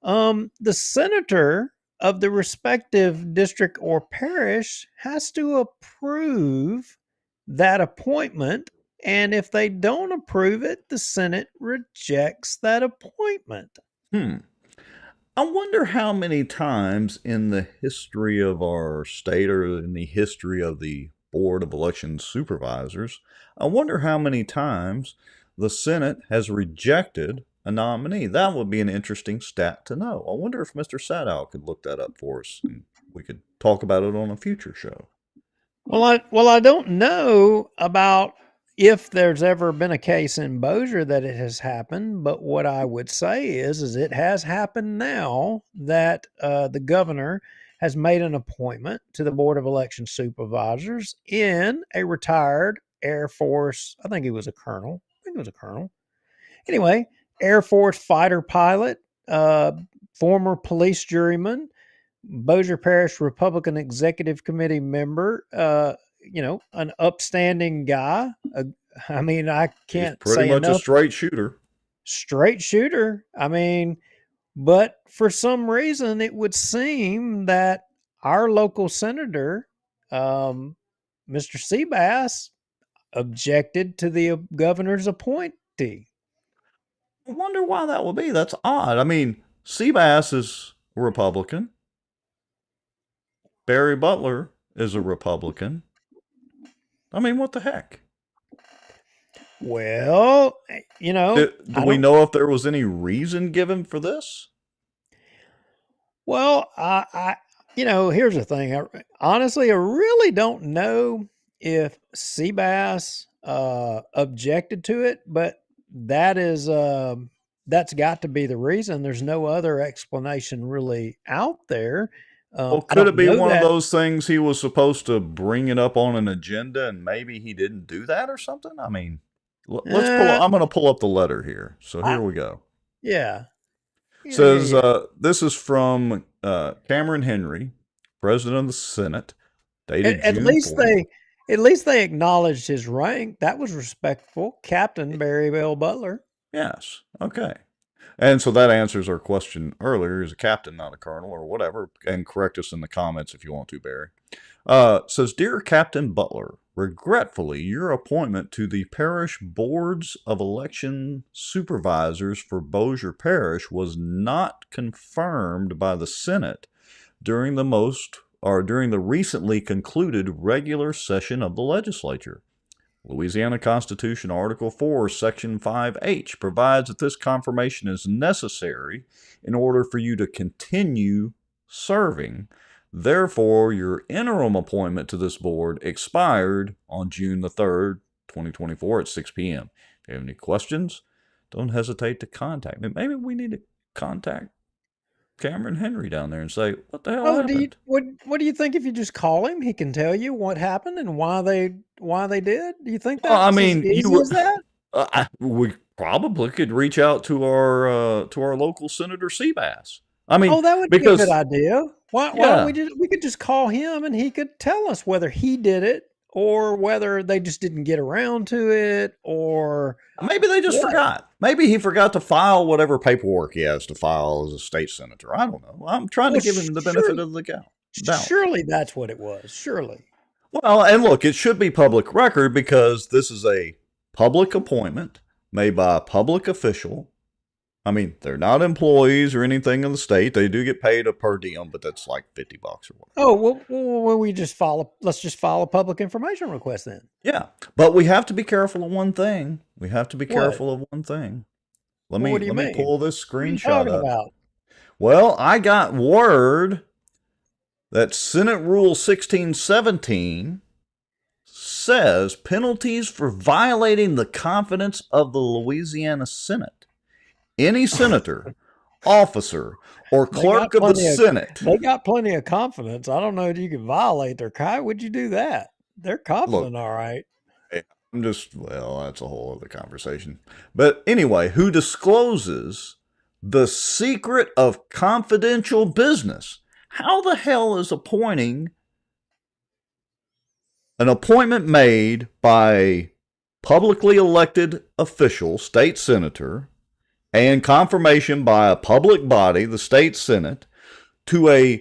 the senator of the respective district or parish has to approve that appointment. And if they don't approve it, the Senate rejects that appointment. I wonder how many times in the history of our state, or in the history of the Board of Election Supervisors, I wonder how many times the Senate has rejected a nominee. That would be an interesting stat to know. I wonder if Mr. Sadow could look that up for us, and we could talk about it on a future show. Well, I don't know about if there's ever been a case in Bossier that it has happened, but what I would say is it has happened now that the governor has made an appointment to the Board of Election Supervisors in a retired Air Force. I think he was a colonel. Anyway, Air Force fighter pilot, former police juryman, Bossier Parish Republican Executive Committee member, an upstanding guy. I can't He's pretty say much enough. a straight shooter. Straight shooter. But for some reason, it would seem that our local senator, Mr. Seabass, objected to the governor's appointee. I wonder why that would be. That's odd. Seabass is a Republican. Barry Butler is a Republican. I mean, what the heck? Well, Do we know if there was any reason given for this? Well, here's the thing. Honestly, I really don't know if Seabass objected to it, but that's got to be the reason. There's no other explanation really out there. Well, could it be one of those things he was supposed to bring it up on an agenda and maybe he didn't do that or something? I mean, let's I'm going to pull up the letter here. So here we go. Yeah. Says, this is from Cameron Henry, President of the Senate, dated June 4th. At least they acknowledged his rank. That was respectful. Captain Barry Bell Butler. Yes. Okay. And so that answers our question earlier. He's a captain, not a colonel or whatever. And correct us in the comments if you want to, Barry. Says, Dear Captain Butler, regretfully, your appointment to the parish boards of election supervisors for Bossier Parish was not confirmed by the Senate during the recently concluded regular session of the legislature. Louisiana Constitution Article 4, Section 5H provides that this confirmation is necessary in order for you to continue serving. Therefore, your interim appointment to this board expired on June the 3rd, 2024 at 6 p.m. If you have any questions, don't hesitate to contact me. Maybe we need to contact Cameron Henry down there and say, what the hell happened? What do you think if you just call him? He can tell you what happened and why they did. Do you think that's as easy as that? We probably could reach out to our local Senator Seabass. I mean, that would be a good idea. Why don't we could just call him and he could tell us whether he did it or whether they just didn't get around to it, or maybe they just forgot. Maybe he forgot to file whatever paperwork he has to file as a state senator. I don't know. I'm trying to give him the benefit of the doubt. Surely that's what it was. Surely. Well, and look, it should be public record because this is a public appointment made by a public official. I mean, they're not employees or anything in the state. They do get paid a per diem, but that's like $50 or whatever. Oh, well, let's just file a public information request then. Yeah, but we have to be careful of one thing. Let me pull this screenshot up. Well, I got word that Senate Rule 1617 says penalties for violating the confidence of the Louisiana Senate. Any senator, officer, or clerk of the Senate. They got plenty of confidence. I don't know if you can violate their. Why would you do that? They're confident, all right. That's a whole other conversation. But anyway, who discloses the secret of confidential business? How the hell is an appointment made by a publicly elected official, state senator, and confirmation by a public body, the state Senate, to a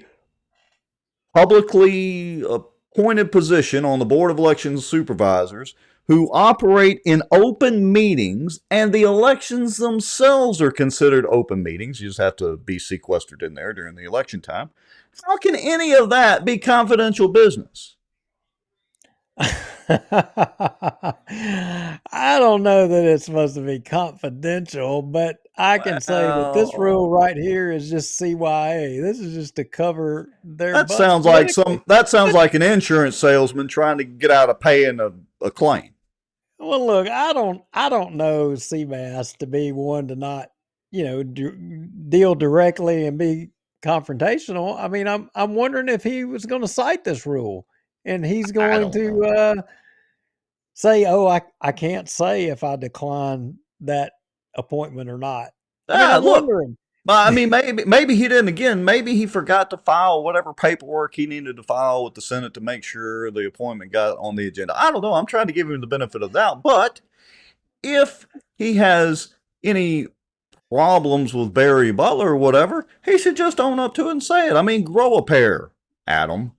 publicly appointed position on the Board of Elections Supervisors who operate in open meetings, and the elections themselves are considered open meetings. You just have to be sequestered in there during the election time. How can any of that be confidential business? I don't know that it's supposed to be confidential, but I can say that this rule right here is just CYA. This is just to cover their. That sounds like an insurance salesman trying to get out of paying a claim. Well, look, I don't know Seabass to be one to not, deal directly and be confrontational. I mean, I'm wondering if he was going to cite this rule. And he's going to say, I can't say if I decline that appointment or not. I'm wondering. I mean, maybe he didn't. Again, maybe he forgot to file whatever paperwork he needed to file with the Senate to make sure the appointment got on the agenda. I don't know. I'm trying to give him the benefit of the doubt. But if he has any problems with Barry Butler or whatever, he should just own up to it and say it. I mean, grow a pair, Adam.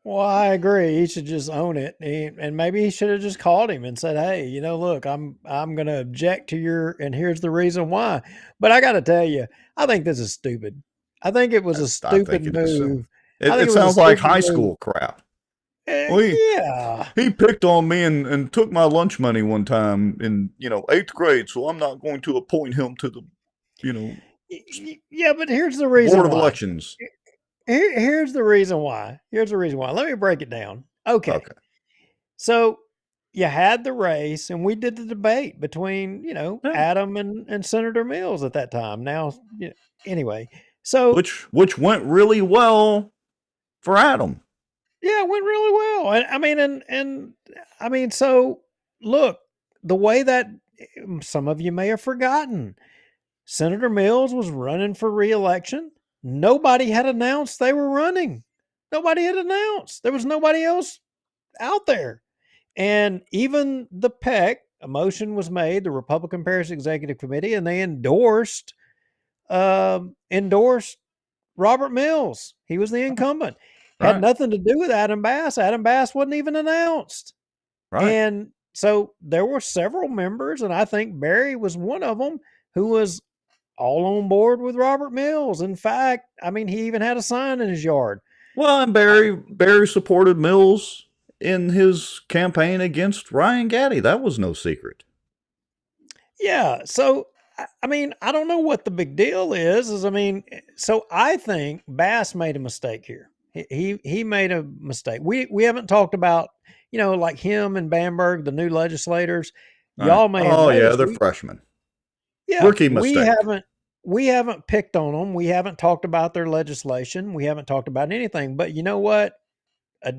Well, I agree. He should just own it, and maybe he should have just called him and said, "Hey, look, I'm going to object to and here's the reason why." But I got to tell you, I think this is stupid. I think it was a stupid move. It was a sounds like stupid high move. school crap. Well, Yeah. he picked on me and took my lunch money one time in, 8th grade, so I'm not going to appoint him to the, Yeah, but here's the Board reason of why. Elections. Here's the reason why. Here's the reason why. Let me break it down. Okay. So you had the race, and we did the debate between, Adam and Senator Mills at that time. Now, anyway, so which went really well for Adam. Yeah, it went really well. I mean, so look, the way that some of you may have forgotten, Senator Mills was running for re-election. Nobody had announced they were running. Nobody had announced. There was nobody else out there. And even the PEC, a motion was made, the Republican Parish Executive Committee, and they endorsed Robert Mills. He was the incumbent. Had nothing to do with Adam Bass. Adam Bass wasn't even announced. Right. And so there were several members, and I think Barry was one of them, who was all on board with Robert Mills. In fact, I mean, he even had a sign in his yard. Well, and Barry supported Mills in his campaign against Ryan Gaddy. That was no secret. Yeah. So, I mean, I don't know what the big deal is. So I think Bass made a mistake here. He made a mistake. We haven't talked about, like him and Bamberg, the new legislators. Y'all may have noticed, they're freshmen. Yeah, Rookie mistake. We haven't picked on them. We haven't talked about their legislation. We haven't talked about anything. But you know what? A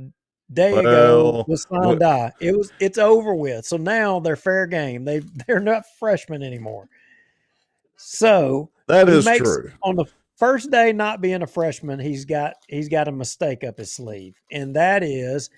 day ago was signed die. It's over with. So now they're fair game. They're not freshmen anymore. So that is true. On the first day not being a freshman, he's got a mistake up his sleeve, and that is,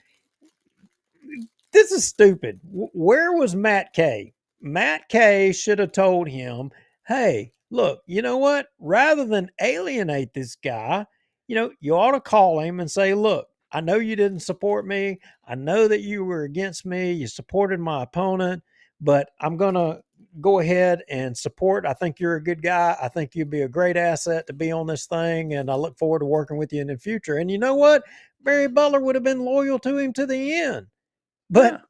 this is stupid. Where was Matt Kay? Matt Kay should have told him, hey, look, you know what? Rather than alienate this guy, you ought to call him and say, look, I know you didn't support me. I know that you were against me. You supported my opponent, but I'm going to go ahead and support. I think you're a good guy. I think you'd be a great asset to be on this thing, and I look forward to working with you in the future. And you know what? Barry Butler would have been loyal to him to the end. But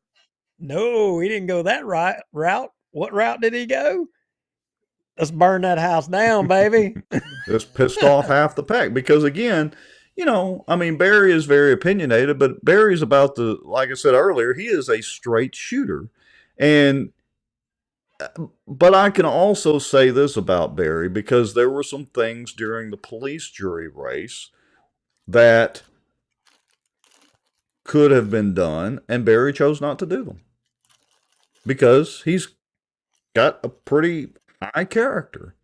no, he didn't go that route. What route did he go? Let's burn that house down, baby. Just pissed off half the pack because, again, Barry is very opinionated, but Barry's like I said earlier, he is a straight shooter. But I can also say this about Barry, because there were some things during the police jury race that could have been done, and Barry chose not to do them because he's got a pretty high character.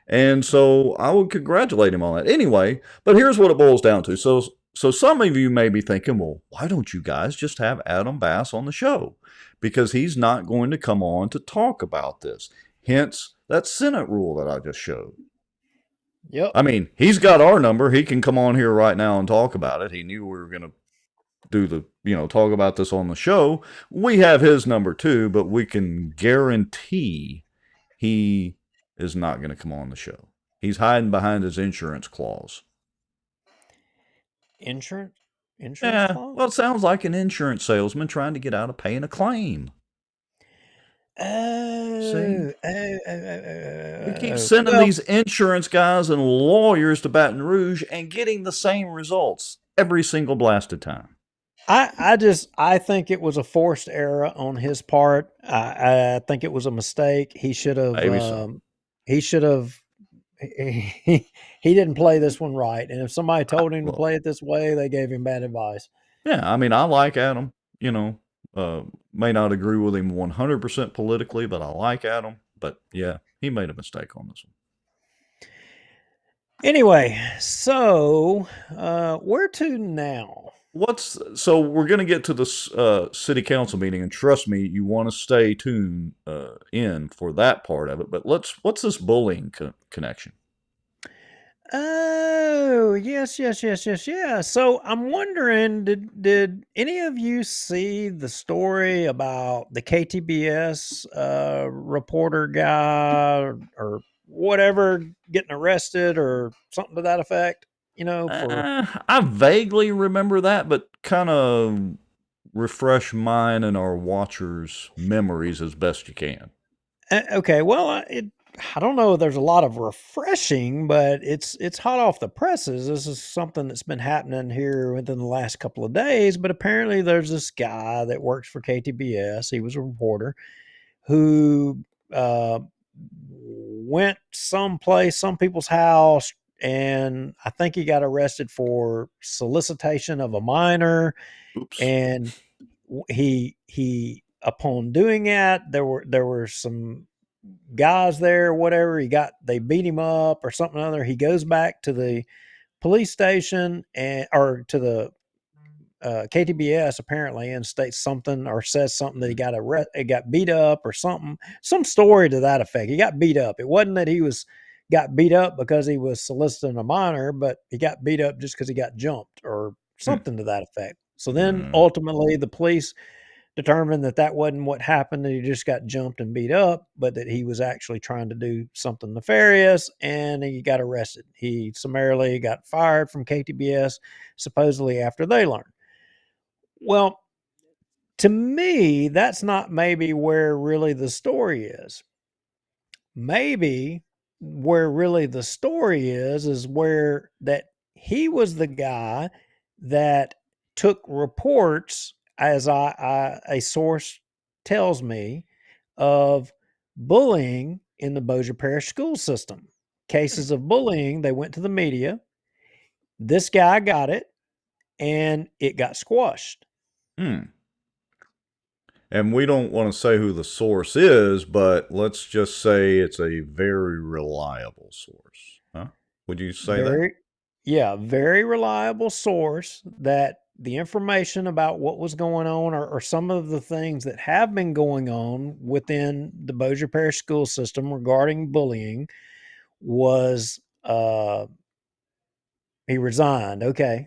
And so I would congratulate him on that. Anyway, but here's what it boils down to. So some of you may be thinking, well, why don't you guys just have Adam Bass on the show? Because he's not going to come on to talk about this. Hence that Senate rule that I just showed. Yep. I mean, he's got our number. He can come on here right now and talk about it. He knew we were going to talk about this on the show. We have his number too, but we can guarantee he is not going to come on the show. He's hiding behind his insurance clause. Insurance Yeah, clause? well, it sounds like an insurance salesman trying to get out of paying a claim. Oh, we keep sending these insurance guys and lawyers to Baton Rouge and getting the same results every single blasted time. I think it was a forced error on his part. I think it was a mistake. He should have. Maybe so. He should have. He didn't play this one right. And if somebody told him to play it this way, they gave him bad advice. Yeah, I mean, I like Adam. May not agree with him 100% politically, but I like Adam. But yeah, he made a mistake on this one. Anyway, so where to now? So we're going to get to the city council meeting, and trust me, you want to stay tuned in for that part of it. But what's this bullying connection? Oh, yes. So I'm wondering, did any of you see the story about the KTBS reporter guy or whatever getting arrested or something to that effect? For I vaguely remember that, but kind of refresh mine and our watchers' memories as best you can. Okay, well, I don't know if there's a lot of refreshing, but it's hot off the presses. This is something that's been happening here within the last couple of days, but apparently there's this guy that works for KTBS. He was a reporter who went someplace, some people's house, and I think he got arrested for solicitation of a minor. Oops. And he upon doing that, there were some guys there, whatever. They beat him up or something or other. He goes back to the police station or to the KTBS apparently, and states something or says something that he got beat up or something, some story to that effect. He got beat up. It wasn't that got beat up because he was soliciting a minor, but he got beat up just because he got jumped or something to that effect. So then ultimately the police determined that wasn't what happened, that he just got jumped and beat up, but that he was actually trying to do something nefarious, and he got arrested. He summarily got fired from KTBS, supposedly after they learned. Well, to me, that's not maybe where really the story is. Maybe where really the story is where that he was the guy that took reports, as a source tells me, of bullying in the Bossier Parish school system. Cases of bullying, they went to the media. This guy got it, and it got squashed. And we don't want to say who the source is, but let's just say it's a very reliable source. Huh? Would you say that? Yeah, very reliable source that the information about what was going on or some of the things that have been going on within the Bossier Parish school system regarding bullying was he resigned. Okay.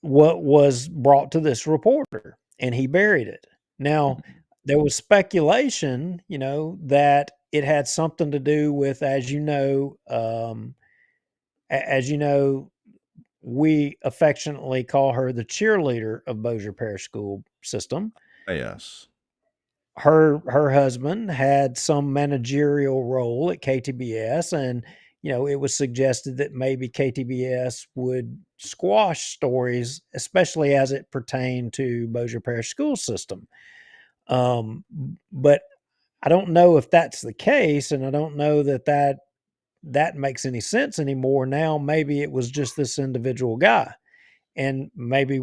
What was brought to this reporter, and he buried it. Now, there was speculation, that it had something to do with, as you know, we affectionately call her the cheerleader of Bossier Parish school system. Yes. Her husband had some managerial role at KTBS, and it was suggested that maybe KTBS would squash stories, especially as it pertained to Bossier Parish school system. But I don't know if that's the case, and I don't know that makes any sense anymore. Now, maybe it was just this individual guy, and maybe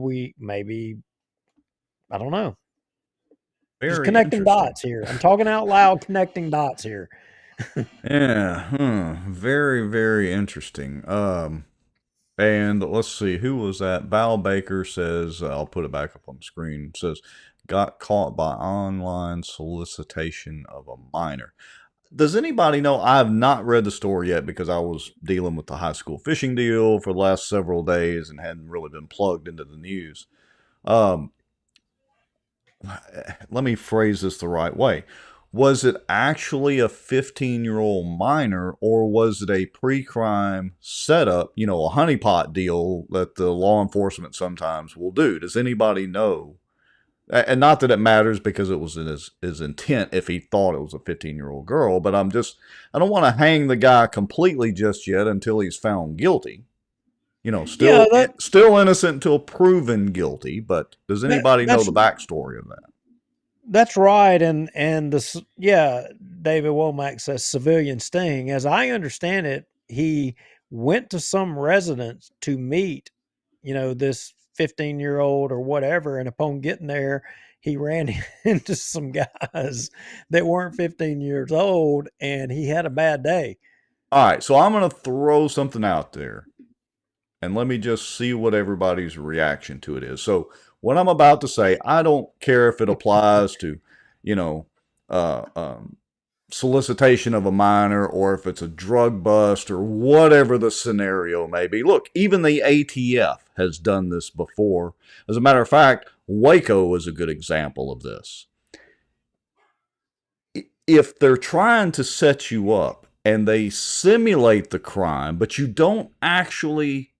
I don't know. Just connecting dots here. I'm talking out loud, connecting dots here. Yeah. Very, very interesting. And let's see, who was that? Val Baker says, I'll put it back up on the screen, says, got caught by online solicitation of a minor. Does anybody know? I have not read the story yet because I was dealing with the high school fishing deal for the last several days and hadn't really been plugged into the news. Let me phrase this the right way. Was it actually a 15-year-old minor, or was it a pre-crime setup, a honeypot deal that the law enforcement sometimes will do? Does anybody know? And not that it matters because it was in his intent if he thought it was a 15-year-old girl, but I don't want to hang the guy completely just yet until he's found guilty. Still innocent until proven guilty, but does anybody know the backstory of that? That's right, and David Womack says civilian sting. As I understand it, he went to some residence to meet, this 15-year-old or whatever, and upon getting there, he ran into some guys that weren't 15 years old, and he had a bad day. All right, so I'm going to throw something out there, and let me just see what everybody's reaction to it is. So what I'm about to say, I don't care if it applies to, solicitation of a minor or if it's a drug bust or whatever the scenario may be. Look, even the ATF has done this before. As a matter of fact, Waco is a good example of this. If they're trying to set you up and they simulate the crime, but you don't actually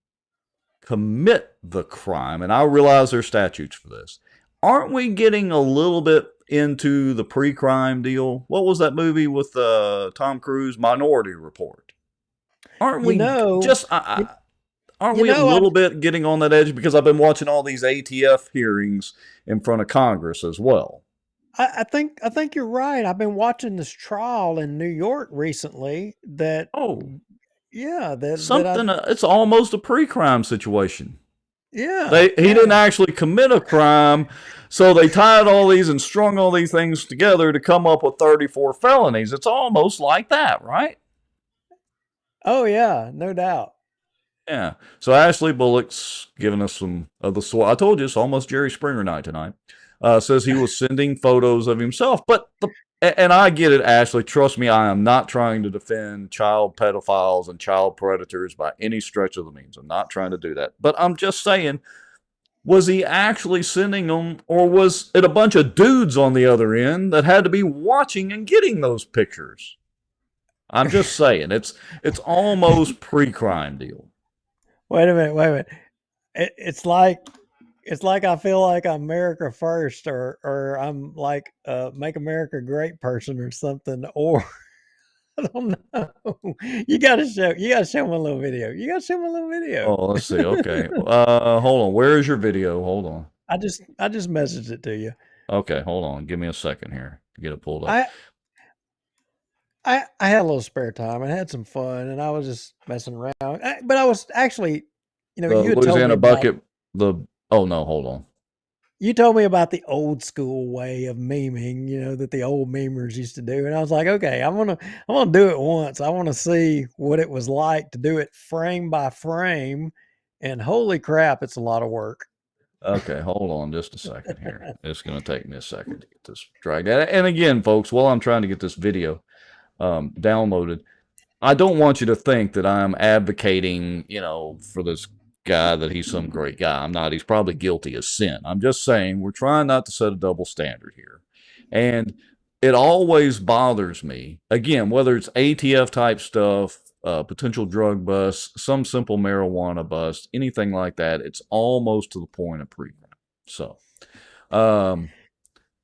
commit the crime. And I realize there's statutes for this. Aren't we getting a little bit into the pre-crime deal? What was that movie with Tom Cruise, Minority Report? Aren't we just... Aren't we a little bit getting on that edge? Because I've been watching all these ATF hearings in front of Congress as well. I think you're right. I've been watching this trial in New York recently that it's almost a pre-crime situation. Yeah. He didn't actually commit a crime, so they tied all these and strung all these things together to come up with 34 felonies. It's almost like that, right? Oh yeah, no doubt. Yeah. So Ashley Bullock's giving us some of the I told you it's almost Jerry Springer night tonight. Says he was sending photos of himself. And I get it, Ashley. Trust me, I am not trying to defend child pedophiles and child predators by any stretch of the means. I'm not trying to do that. But I'm just saying, was he actually sending them, or was it a bunch of dudes on the other end that had to be watching and getting those pictures? I'm just saying, it's almost pre-crime deal. Wait a minute. It's like I feel like I'm America First, or I'm like Make America Great person or something, or I don't know. You gotta show me a little video. Oh, let's see. Okay. Hold on. Where is your video? Hold on. I just messaged it to you. Okay, hold on. Give me a second here to get it pulled up. I had a little spare time and had some fun, and I was just messing around. But I was actually, you had Louisiana told me bucket. Oh no, hold on. You told me about the old school way of memeing, that the old memers used to do, and I was like, okay, I'm gonna do it once. I want to see what it was like to do it frame by frame, and holy crap, it's a lot of work. Okay, hold on just a second here. It's going to take me a second to get this dragged out. And again, folks, while I'm trying to get this video downloaded, I don't want you to think that I'm advocating, for this guy that he's some great guy. I'm not. He's probably guilty of sin. I'm just saying we're trying not to set a double standard here. And it always bothers me, again, whether it's ATF type stuff, potential drug bust, some simple marijuana bust, anything like that, it's almost to the point of pre-crime. So,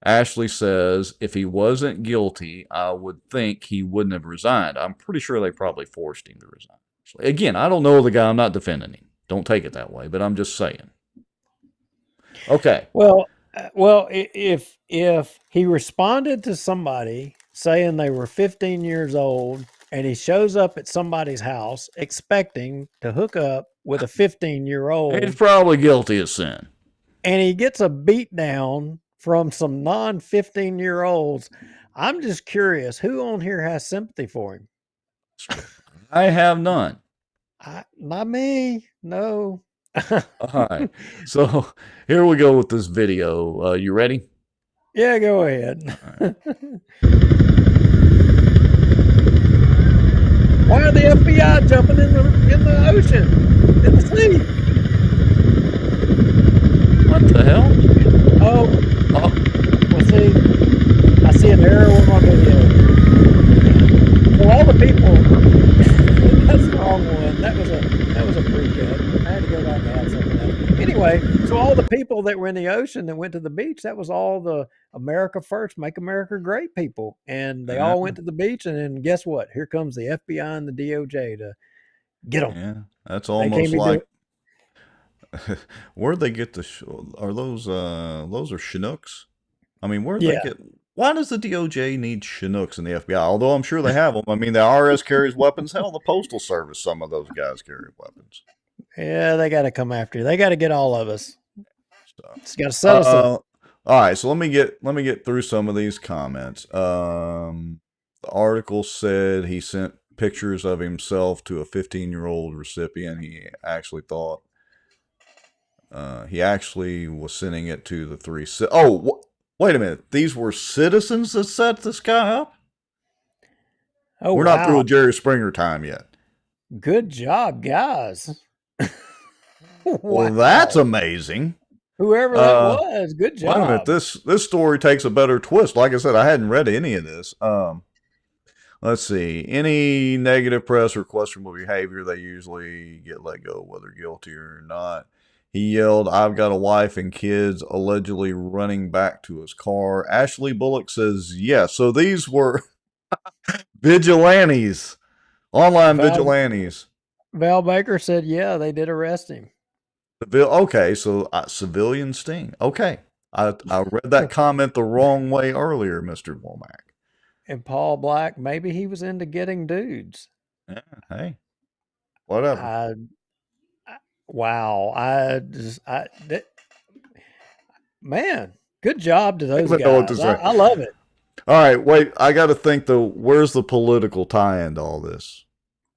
Ashley says, if he wasn't guilty, I would think he wouldn't have resigned. I'm pretty sure they probably forced him to resign. So, again, I don't know the guy. I'm not defending him. Don't take it that way, but I'm just saying. Okay. Well, if he responded to somebody saying they were 15 years old and he shows up at somebody's house expecting to hook up with a 15-year-old, he's probably guilty of sin. And he gets a beat down from some non-15-year-olds. I'm just curious, who on here has sympathy for him? I have none. Not me. No. All right. So here we go with this video. You ready? Yeah, go ahead. Right. Why are the FBI jumping in the ocean, in the sea? What the hell? Oh. Well, see, I see an error with my video. So all the people, that's the wrong one. That was a pre-cut. I had to go back and add something else. Anyway, so all the people that were in the ocean that went to the beach, that was all the America First, Make America Great people. And they all went to the beach, and then guess what? Here comes the FBI and the DOJ to get them. Yeah, that's almost like... Where'd they get the... Are those are Chinooks? I mean, where'd they get... Why does the DOJ need Chinooks in the FBI? Although I'm sure they have them. I mean, the IRS carries weapons. Hell, the Postal Service, some of those guys carry weapons. Yeah, they got to come after you. They got to get all of us. It's got to set us up. All right, so let me get through some of these comments. The article said he sent pictures of himself to a 15-year-old recipient. He actually thought he actually was sending it to the three. Wait a minute. These were citizens that set this guy up? Oh, we're not through a Jerry Springer time yet. Good job, guys. Well, that's amazing. Whoever that was, good job. Wait a minute. This story takes a better twist. Like I said, I hadn't read any of this. Let's Let's see. Any negative press or questionable behavior, they usually get let go, whether guilty or not. He yelled, "I've got a wife and kids," allegedly running back to his car. Ashley Bullock says yes. So these were vigilantes, online vigilantes. Val Baker said, yeah, they did arrest him. Okay, so civilian sting. Okay. I read that comment the wrong way earlier, Mr. Womack. And Paul Black, maybe he was into getting dudes. Yeah, hey, whatever. Wow. Man, good job to those guys. I love it. All right, wait. I got to think, though, where's the political tie into all this?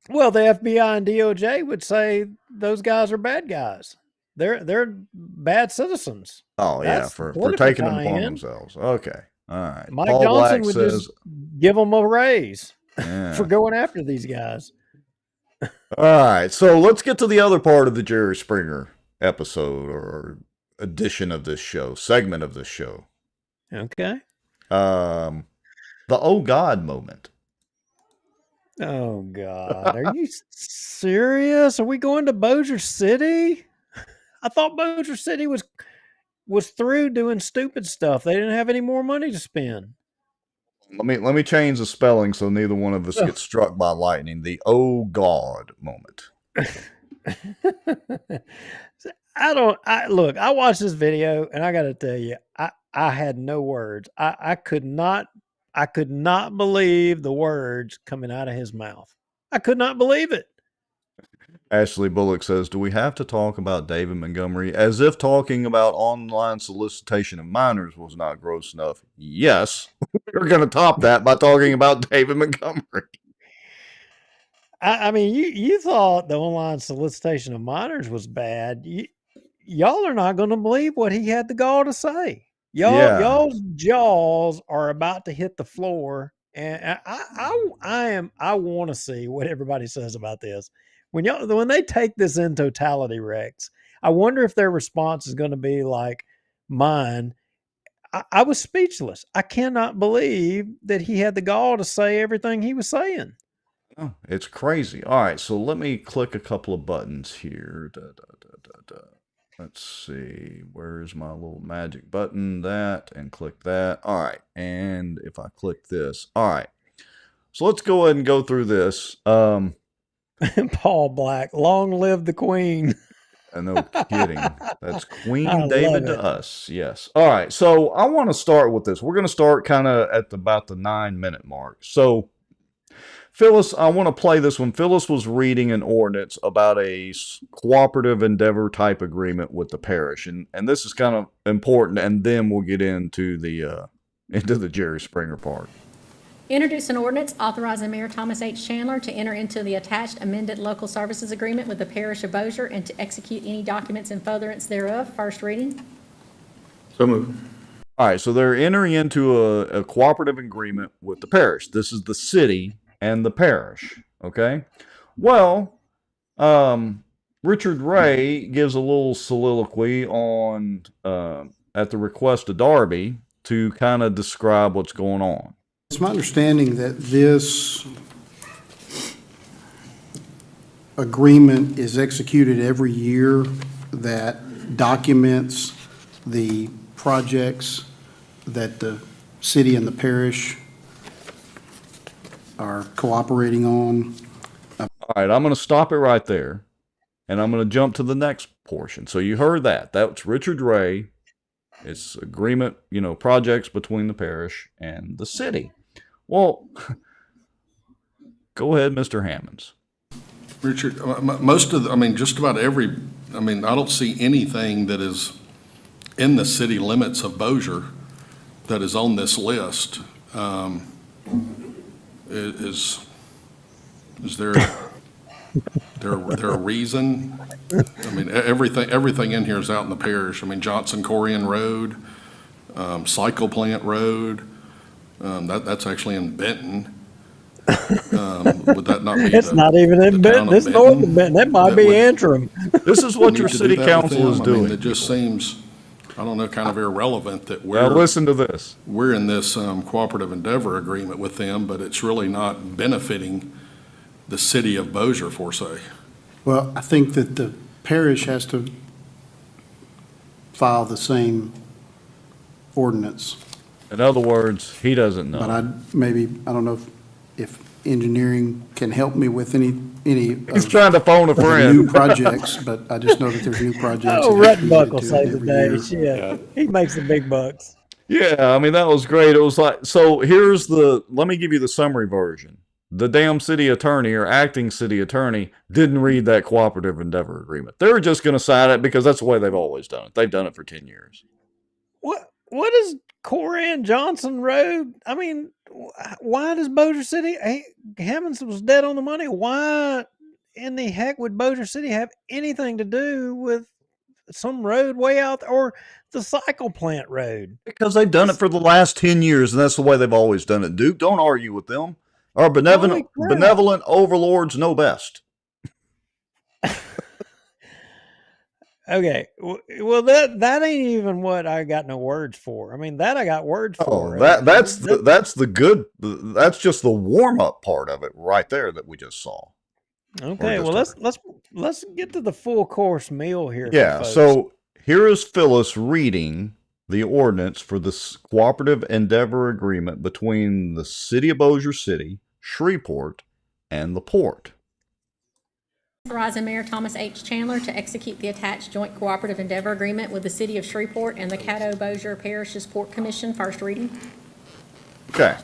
Well, the FBI and DOJ would say those guys are bad guys. They're bad citizens. Oh, yeah, for taking them upon themselves. Okay. All right. Mike Paul Johnson Black would just give them a raise for going after these guys. All right. So let's get to the other part of the Jerry Springer episode or edition of this show, segment of this show. Okay. The oh God moment. Oh God. Are you serious? Are we going to Bossier City? I thought Bossier City was through doing stupid stuff. They didn't have any more money to spend. Let me change the spelling so neither one of us gets struck by lightning. The oh God moment. Look, I watched this video and I got to tell you, I had no words. I could not believe the words coming out of his mouth. I could not believe it. Ashley Bullock says, do we have to talk about David Montgomery? As if talking about online solicitation of minors was not gross enough. Yes, we're going to top that by talking about David Montgomery. I mean, you thought the online solicitation of minors was bad. Y'all are not going to believe what he had the gall to say. Y'all's jaws are about to hit the floor. And I want to see what everybody says about this. When they take this in totality, Rex, I wonder if their response is going to be like mine. I was speechless. I cannot believe that he had the gall to say everything he was saying. Oh, it's crazy. All right, so let me click a couple of buttons here. Let's see. Where's my little magic button? That, and click that. All right, and if I click this. All right, so let's go ahead and go through this. Paul Black, long live the Queen. No kidding. That's Queen David to us. Yes. All right. So I want to start with this. We're going to start kind of at about the 9-minute mark. So Phyllis, I want to play this one. Phyllis was reading an ordinance about a cooperative endeavor type agreement with the parish. And this is kind of important. And then we'll get into the Jerry Springer part. Introduce an ordinance authorizing Mayor Thomas H. Chandler to enter into the attached amended local services agreement with the parish of Bossier and to execute any documents in furtherance thereof. First reading. So moved. All right, so they're entering into a cooperative agreement with the parish. This is the city and the parish, okay? Well, Richard Ray gives a little soliloquy on, at the request of Darby, to kind of describe what's going on. It's my understanding that this agreement is executed every year that documents the projects that the city and the parish are cooperating on. All right, I'm going to stop it right there, and I'm going to jump to the next portion. So you heard that. That's Richard Ray. It's agreement, projects between the parish and the city. Well, go ahead, Mr. Hammonds. Richard, just about every, I don't see anything that is in the city limits of Bossier that is on this list. Is there a reason? Everything in here is out in the parish. Johnson Corian Road, Cycle Plant Road, that's actually in Benton. Would that not be? It's not even in Benton. It's north of Benton. That might be Antrim. This is what your city council is doing. It just seems I don't know, kind of irrelevant that Well, listen to this. we're in this cooperative endeavor agreement with them, but it's really not benefiting the city of Bossier, for say. Well, I think that the parish has to file the same ordinance. In other words, he doesn't know. But I don't know if engineering can help me with any He's trying to phone a of the friend. new projects, but I just know that there's new projects. Oh, that have to be Ruttenbuck will bid to save the every day. year. Shit. He makes the big bucks. Yeah, I mean, that was great. It was like, so let me give you the summary version. The damn city attorney or acting city attorney didn't read that cooperative endeavor agreement. They were just going to sign it because that's the way they've always done it. They've done it for 10 years. What is Coran Johnson Road? I mean, why does Bossier City, Hammonds was dead on the money. Why in the heck would Bossier City have anything to do with some road way out there, or the cycle plant road? Because they've done it for the last 10 years, and that's the way they've always done it. Duke, don't argue with them. Our benevolent overlords know best. Okay, well that ain't even what I got no words for. I mean, that I got words for. That's just the warm up part of it right there that we just saw. Okay, well let's get to the full course meal here. Yeah, so here is Phyllis reading the ordinance for this cooperative endeavor agreement between the city of Bossier City, Shreveport, and the port. Authorizing Mayor Thomas H. Chandler to execute the attached joint cooperative endeavor agreement with the city of Shreveport and the Caddo-Bossier Parish's Port Commission. First reading. Okay,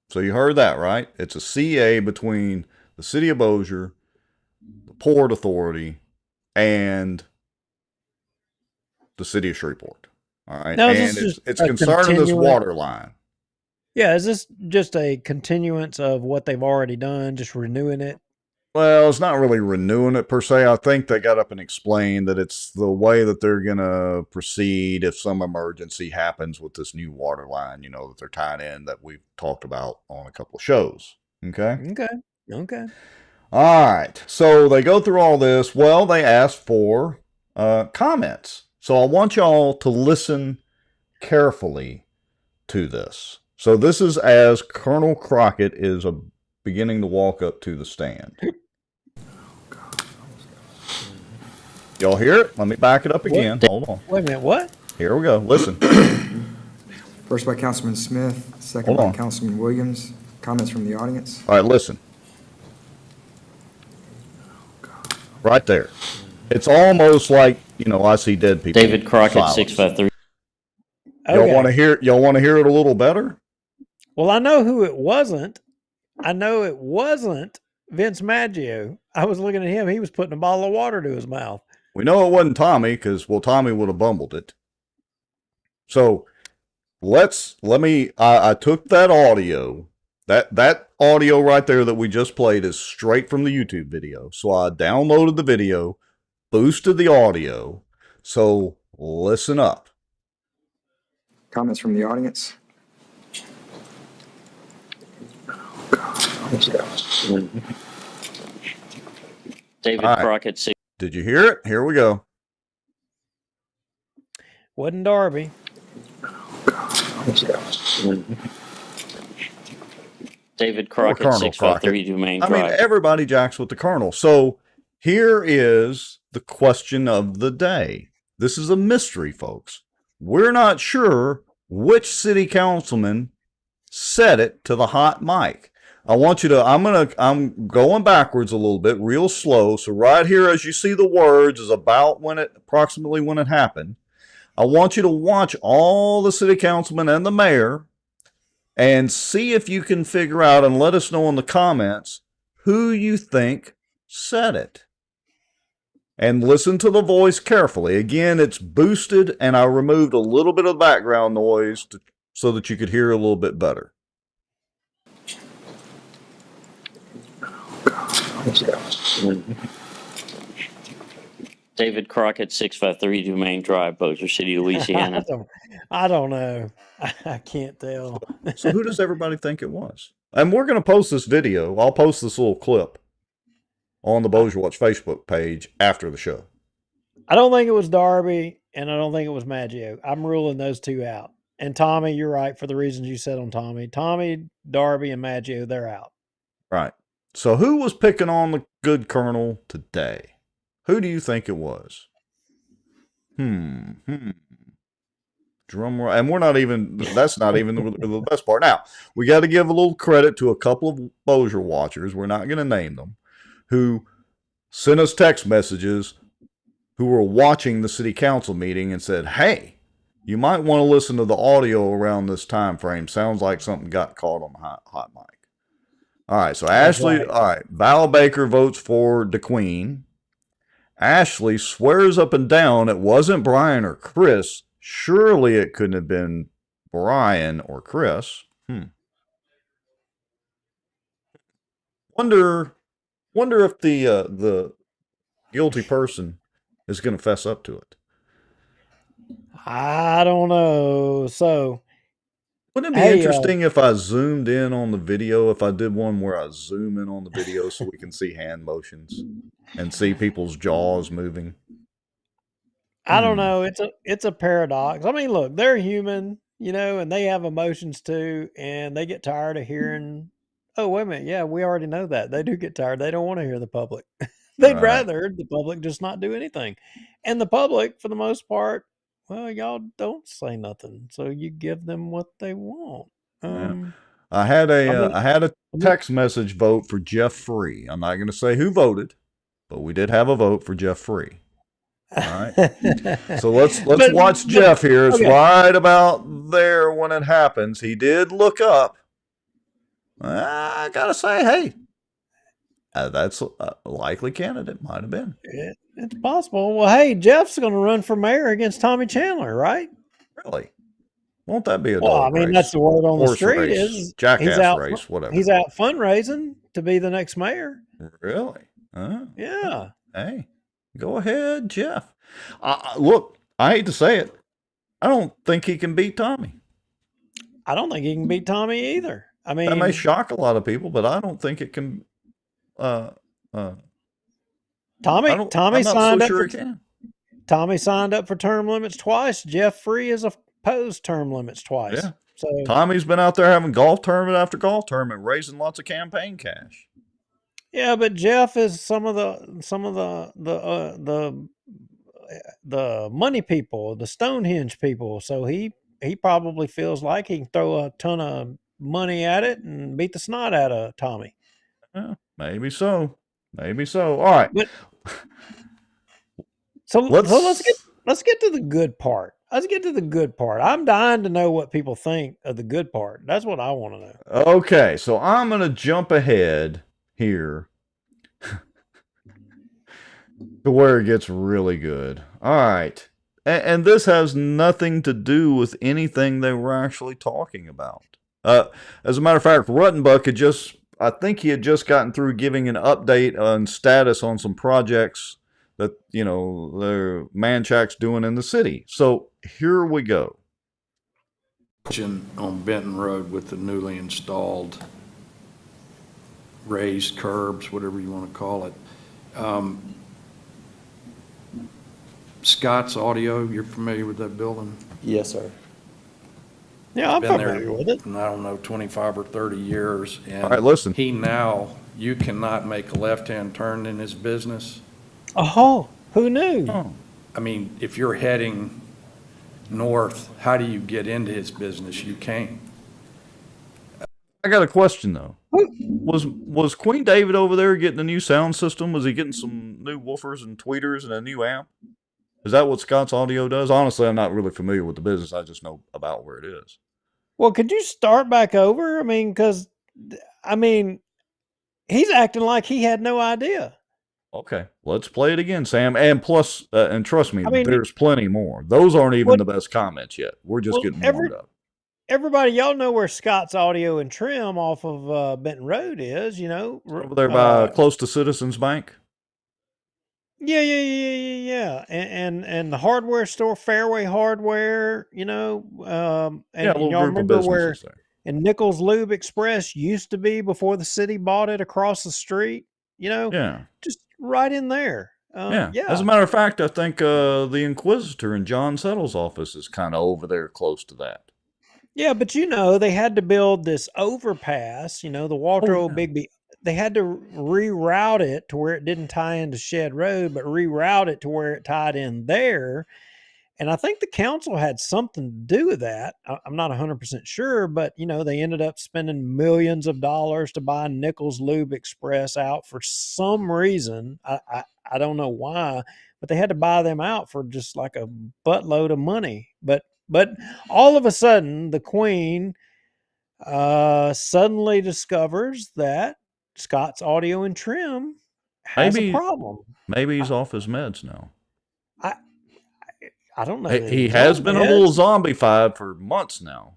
so you heard that, right? It's a CA between the city of Bossier, the Port Authority, and the city of Shreveport. All right, now, and it's concerning this water line. Yeah, is this just a continuance of what they've already done, just renewing it? Well, it's not really renewing it per se. I think they got up and explained that it's the way that they're going to proceed if some emergency happens with this new water line, that they're tying in, that we've talked about on a couple of shows. Okay? Okay. All right. So they go through all this. Well, they asked for comments. So I want y'all to listen carefully to this. So this is as Colonel Crockett is beginning to walk up to the stand. Y'all hear it? Let me back it up again. Hold on. Wait a minute, what? Here we go. Listen. First by Councilman Smith, second by Councilman Williams. Comments from the audience? All right, listen. Right there. It's almost like, I see dead people. David Crockett, 653. Y'all want to hear it a little better? Well, I know who it wasn't. I know it wasn't Vince Maggio. I was looking at him. He was putting a bottle of water to his mouth. We know it wasn't Tommy because, Tommy would have bumbled it. So I took that audio. That audio right there that we just played is straight from the YouTube video. So I downloaded the video, boosted the audio. So listen up. Comments from the audience? David Crockett. Did you hear it? Here we go. Wasn't Darby. David Crockett, 653 Dumaine Drive. I mean, everybody jacks with the Colonel. So here is the question of the day. This is a mystery, folks. We're not sure which city councilman said it to the hot mic. I want you to, I'm going backwards a little bit, real slow. So right here, as you see the words, is about approximately when it happened. I want you to watch all the city councilmen and the mayor and see if you can figure out and let us know in the comments who you think said it. And listen to the voice carefully. Again, it's boosted, and I removed a little bit of background noise so that you could hear a little bit better. David Crockett, 653 Dumaine Drive, Bossier City, Louisiana. I don't know. I can't tell. So who does everybody think it was? And we're going to post this video. I'll post this little clip on the Bossier Watch Facebook page after the show. I don't think it was Darby. and I don't think it was Maggio. I'm ruling those two out. And Tommy, you're right for the reasons you said on Tommy. Tommy, Darby, and Maggio, they're out. Right. So who was picking on the good colonel today? Who do you think it was? Drum roll. And we're not even, that's not even the best part. Now, we got to give a little credit to a couple of Bossier watchers. We're not going to name them, who sent us text messages, who were watching the city council meeting and said, hey, you might want to listen to the audio around this time frame. Sounds like something got caught on the hot mic. All right, so Ashley, all right, Val Baker votes for DeQueen. Ashley swears up and down it wasn't Brian or Chris. Surely it couldn't have been Brian or Chris. Wonder if the guilty person is going to fess up to it. I don't know. So, wouldn't it be interesting if I zoomed in on the video? If I did one where I zoom in on the video so we can see hand motions and see people's jaws moving. I don't know. It's a paradox. I mean, look, they're human, and they have emotions too, and they get tired of hearing. Oh, wait a minute. Yeah, we already know that. They do get tired. They don't want to hear the public. They'd rather the public just not do anything. And the public, for the most part, well, y'all don't say nothing. So you give them what they want. I had a text message vote for Jeff Free. I'm not going to say who voted, but we did have a vote for Jeff Free. All right. So let's watch Jeff here. It's right about there when it happens. He did look up. I gotta say, hey, that's a likely candidate. Might have been. It's possible. Well, hey, Jeff's going to run for mayor against Tommy Chandler, right? Really? Won't that be a well? I mean, race? That's the word on Horse the street. Race, Is jackass race, whatever. He's out fundraising to be the next mayor. Really? Yeah. Hey, go ahead, Jeff. Look, I hate to say it, I don't think he can beat Tommy. I don't think he can beat Tommy either. I mean, that may shock a lot of people, but I don't think it can. Tommy signed up for term limits twice. Jeff Free has opposed term limits twice. Yeah. So Tommy's been out there having golf tournament after golf tournament, raising lots of campaign cash. Yeah, but Jeff is some of the money people, the Stonehenge people. So he probably feels like he can throw a ton of money at it and beat the snot out of Tommy. Yeah, maybe so. Maybe so. All right. So let's get to the good part. Let's get to the good part. I'm dying to know what people think of the good part. That's what I want to know. Okay, so I'm going to jump ahead here to where it gets really good. All right. And this has nothing to do with anything they were actually talking about. As a matter of fact, Ruttenbuck I think he had just gotten through giving an update on status on some projects that, their Manchak's doing in the city. So here we go. On Benton Road with the newly installed raised curbs, whatever you want to call it. Scott's Audio, you're familiar with that building? Yes, sir. Yeah, I'm Been familiar there, with it. I don't know, 25 or 30 years. And all right, listen. You cannot make a left-hand turn in his business. Oh, who knew? Oh. I mean, if you're heading north, how do you get into his business? You can't. I got a question though. Was Queen David over there getting a new sound system? Was he getting some new woofers and tweeters and a new amp? Is that what Scott's Audio does? Honestly, I'm not really familiar with the business. I just know about where it is. Well, could you start back over? I mean, he's acting like he had no idea. Okay, let's play it again, Sam. And plus, and trust me, there's plenty more. Those aren't even the best comments yet. We're just getting warmed up. Everybody, y'all know where Scott's Audio and Trim off of Benton Road is, Over there by close to Citizens Bank. Yeah. And the hardware store, Fairway Hardware, and y'all remember where and Nichols Lube Express used to be before the city bought it across the street, Yeah. just right in there. Yeah. As a matter of fact, I think the Inquisitor in John Settle's office is kind of over there close to that. Yeah, but they had to build this overpass, the Walter O. Bigby. They had to reroute it to where it didn't tie into Shed Road, but reroute it to where it tied in there. And I think the council had something to do with that. I'm not 100% sure, but they ended up spending millions of dollars to buy Nichols Lube Express out for some reason. I don't know why, but they had to buy them out for just like a buttload of money. But all of a sudden, the Queen suddenly discovers that Scott's Audio and Trim has a problem. Maybe he's off his meds now. I don't know. He has been a little zombified for months now.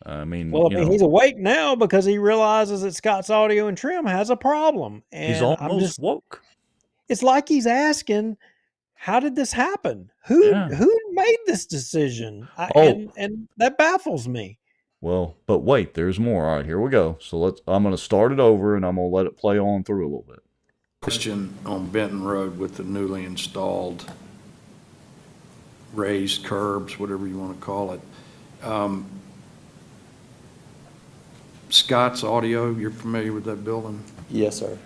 I mean, he's awake now because he realizes that Scott's Audio and Trim has a problem. And he's almost woke. It's like he's asking, how did this happen? Who made this decision? And that baffles me. Well, but wait, there's more. All right, here we go. So I'm going to start it over, and I'm going to let it play on through a little bit. Question on Benton Road with the newly installed raised curbs, whatever you want to call it. Scott's Audio, you're familiar with that building? Yes, sir.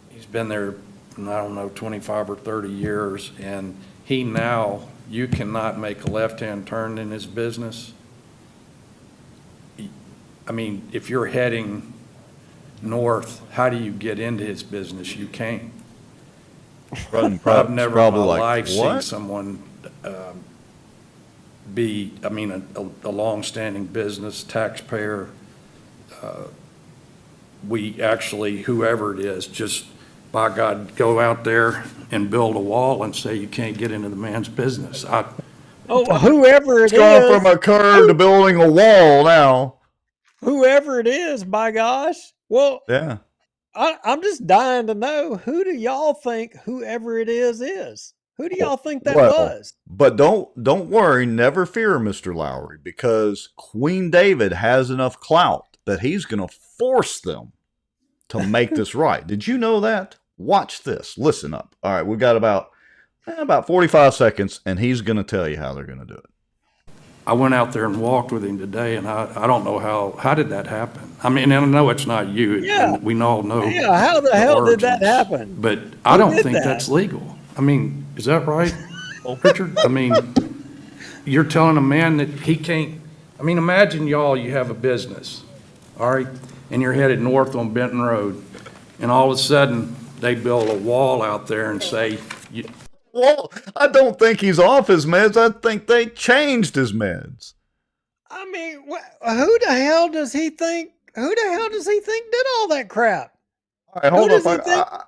He's been there, I don't know, 25 or 30 years, and you cannot make a left-hand turn in his business. I mean, if you're heading north, how do you get into his business? You can't. I've never in my life seen someone a long-standing business, taxpayer. We actually, whoever it is, just, by God, go out there and build a wall and say you can't get into the man's business. Whoever it is. It's going from a curb to building a wall now. Whoever it is, by gosh. Well, yeah. I'm just dying to know, who do y'all think whoever it is? Who do y'all think that was? But don't worry, never fear, Mr. Lowry, because Queen David has enough clout that he's going to force them to make this right. Did you know that? Watch this. Listen up. All right, we've got about 45 seconds, and he's going to tell you how they're going to do it. I went out there and walked with him today, and I don't know how did that happen? I mean, I know it's not you. Yeah. We all know. Yeah, how the hell did that happen? But I don't think that's legal. I mean, is that right, Richard? I mean, you're telling a man that he can't, I mean, imagine you have a business, all right, and you're headed north on Benton Road, and all of a sudden they build a wall out there and say, well, I don't think he's off his meds. I think they changed his meds. I mean, who the hell does he think did all that crap? All right, hold up.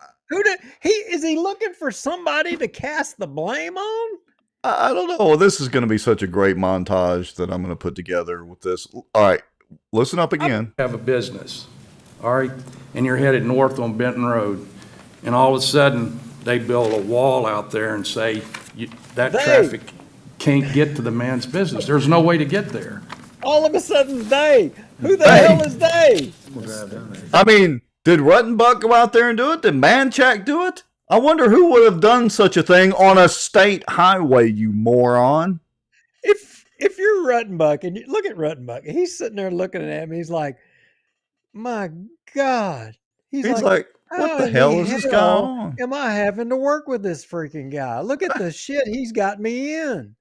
Is he looking for somebody to cast the blame on? I don't know. This is going to be such a great montage that I'm going to put together with this. All right, listen up again. Have a business, all right, and you're headed north on Benton Road, and all of a sudden they build a wall out there and say traffic can't get to the man's business. There's no way to get there. All of a sudden, who the hell is they? I mean, did Ruttenbuck go out there and do it? Did Manchac do it? I wonder who would have done such a thing on a state highway, you moron. If you're Ruttenbuck, and you look at Ruttenbuck, he's sitting there looking at me, he's like, my God. He's like, what the hell is this guy on? Am I having to work with this freaking guy? Look at the shit he's got me in.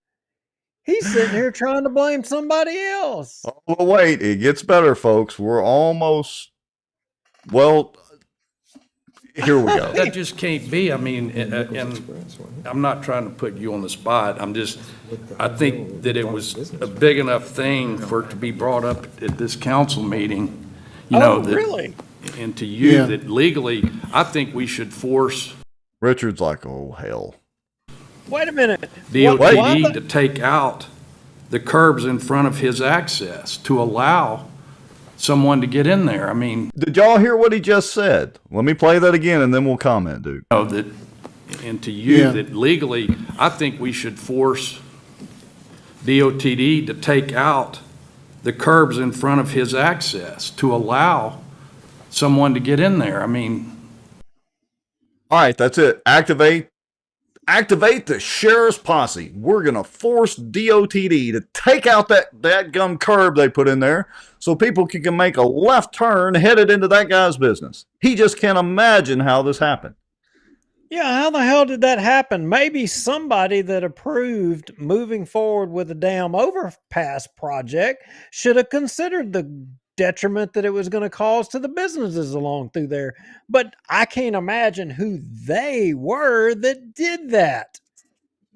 He's sitting here trying to blame somebody else. Oh, wait, it gets better, folks. We're almost, well, here we go. That just can't be. I mean, and I'm not trying to put you on the spot. I think that it was a big enough thing for it to be brought up at this council meeting. Really? And to you that legally, I think we should force. Richard's like, oh, hell. Wait a minute. DOTD to take out the curbs in front of his access to allow someone to get in there. I mean, did y'all hear what he just said? Let me play that again and then we'll comment, dude. And to you that legally, I think we should force DOTD to take out the curbs in front of his access to allow someone to get in there. I mean, All right, that's it. Activate the sheriff's posse. We're going to force DOTD to take out that gum curb they put in there so people can make a left turn headed into that guy's business. He just can't imagine how this happened. Yeah, how the hell did that happen? Maybe somebody that approved moving forward with the damn overpass project should have considered the detriment that it was going to cause to the businesses along through there. But I can't imagine who they were that did that.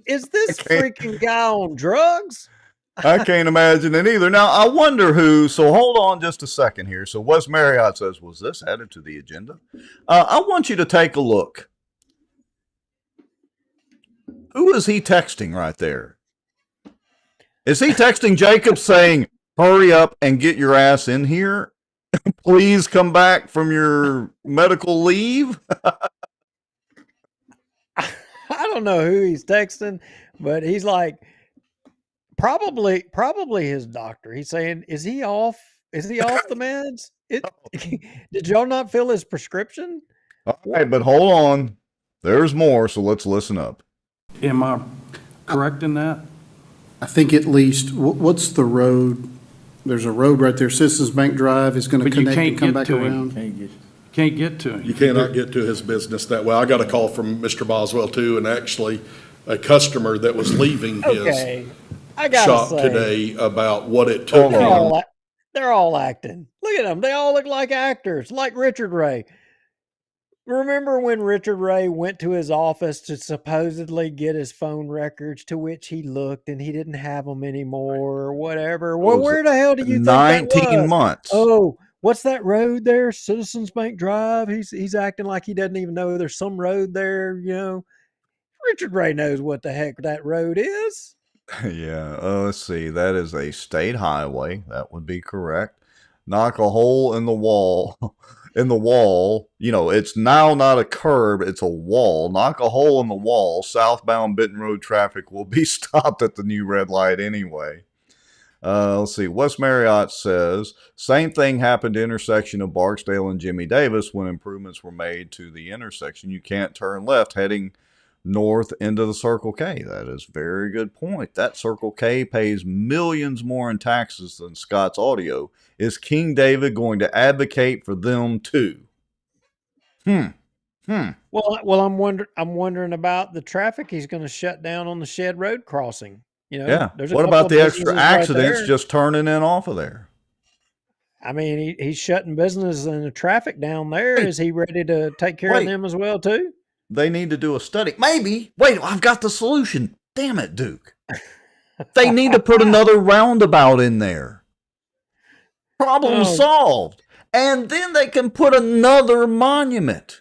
Is this freaking guy on drugs? I can't imagine it either. Now, I wonder who, so hold on just a second here. So Wes Marriott says, was this added to the agenda? I want you to take a look. Who is he texting right there? Is he texting Jacob saying, hurry up and get your ass in here? Please come back from your medical leave? I don't know who he's texting, but he's like, probably his doctor. He's saying, is he off the meds? Did y'all not fill his prescription? All right, but hold on. There's more, so let's listen up. Am I correct in that? I think at least, what's the road? There's a road right there, Citizens Bank Drive is going to connect and come back around. Can't get to him. You cannot get to his business that way. I got a call from Mr. Boswell too, and actually a customer that was leaving his shop today about what it took him. They're all acting. Look at them. They all look like actors, like Richard Ray. Remember when Richard Ray went to his office to supposedly get his phone records, to which he looked and he didn't have them anymore or whatever? Well, where the hell do you think that was? 19 months. Oh, what's that road there? Citizens Bank Drive. He's acting like he doesn't even know there's some road there, you know. Richard Ray knows what the heck that road is. Yeah, let's see. That is a state highway. That would be correct. Knock a hole in the wall. In the wall, you know, it's now not a curb, it's a wall. Knock a hole in the wall. Southbound Benton Road traffic will be stopped at the new red light anyway. Let's see. Wes Marriott says, same thing happened to intersection of Barksdale and Jimmy Davis when improvements were made to the intersection. You can't turn left heading north into the Circle K. That is a very good point. That Circle K pays millions more in taxes than Scott's Audio. Is King David going to advocate for them too? Well, I'm wondering about the traffic he's going to shut down on the Shed Road crossing. You know, yeah. What about the extra accidents just turning in off of there? I mean, he's shutting business and the traffic down there. Is he ready to take care of them as well too? They need to do a study. Maybe. Wait, I've got the solution. Damn it, Duke. They need to put another roundabout in there. Problem solved. And then they can put another monument.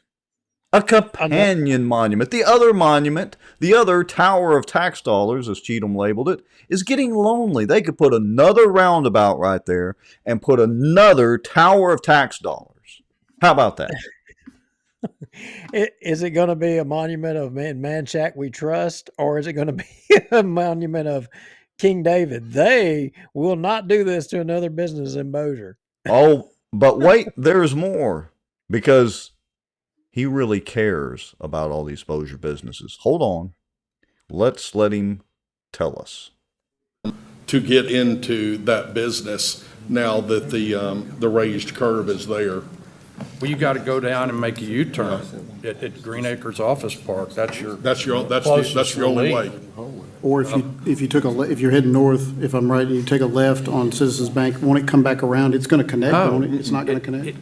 A companion monument. The other monument, the other tower of tax dollars, as Cheatham labeled it, is getting lonely. They could put another roundabout right there and put another tower of tax dollars. How about that? Is it going to be a monument of Manchac We Trust, or is it going to be a monument of King David? They will not do this to another business in Bossier. Oh, but wait, there's more, because he really cares about all these Bossier businesses. Hold on. Let's let him tell us. To get into that business now that the raised curb is there. Well, you got to go down and make a U-turn at Green Acres Office Park. That's the only way. Or if you're heading north, if I'm right, and you take a left on Citizens Bank, won't it come back around? It's going to connect, won't it? It's not going to connect?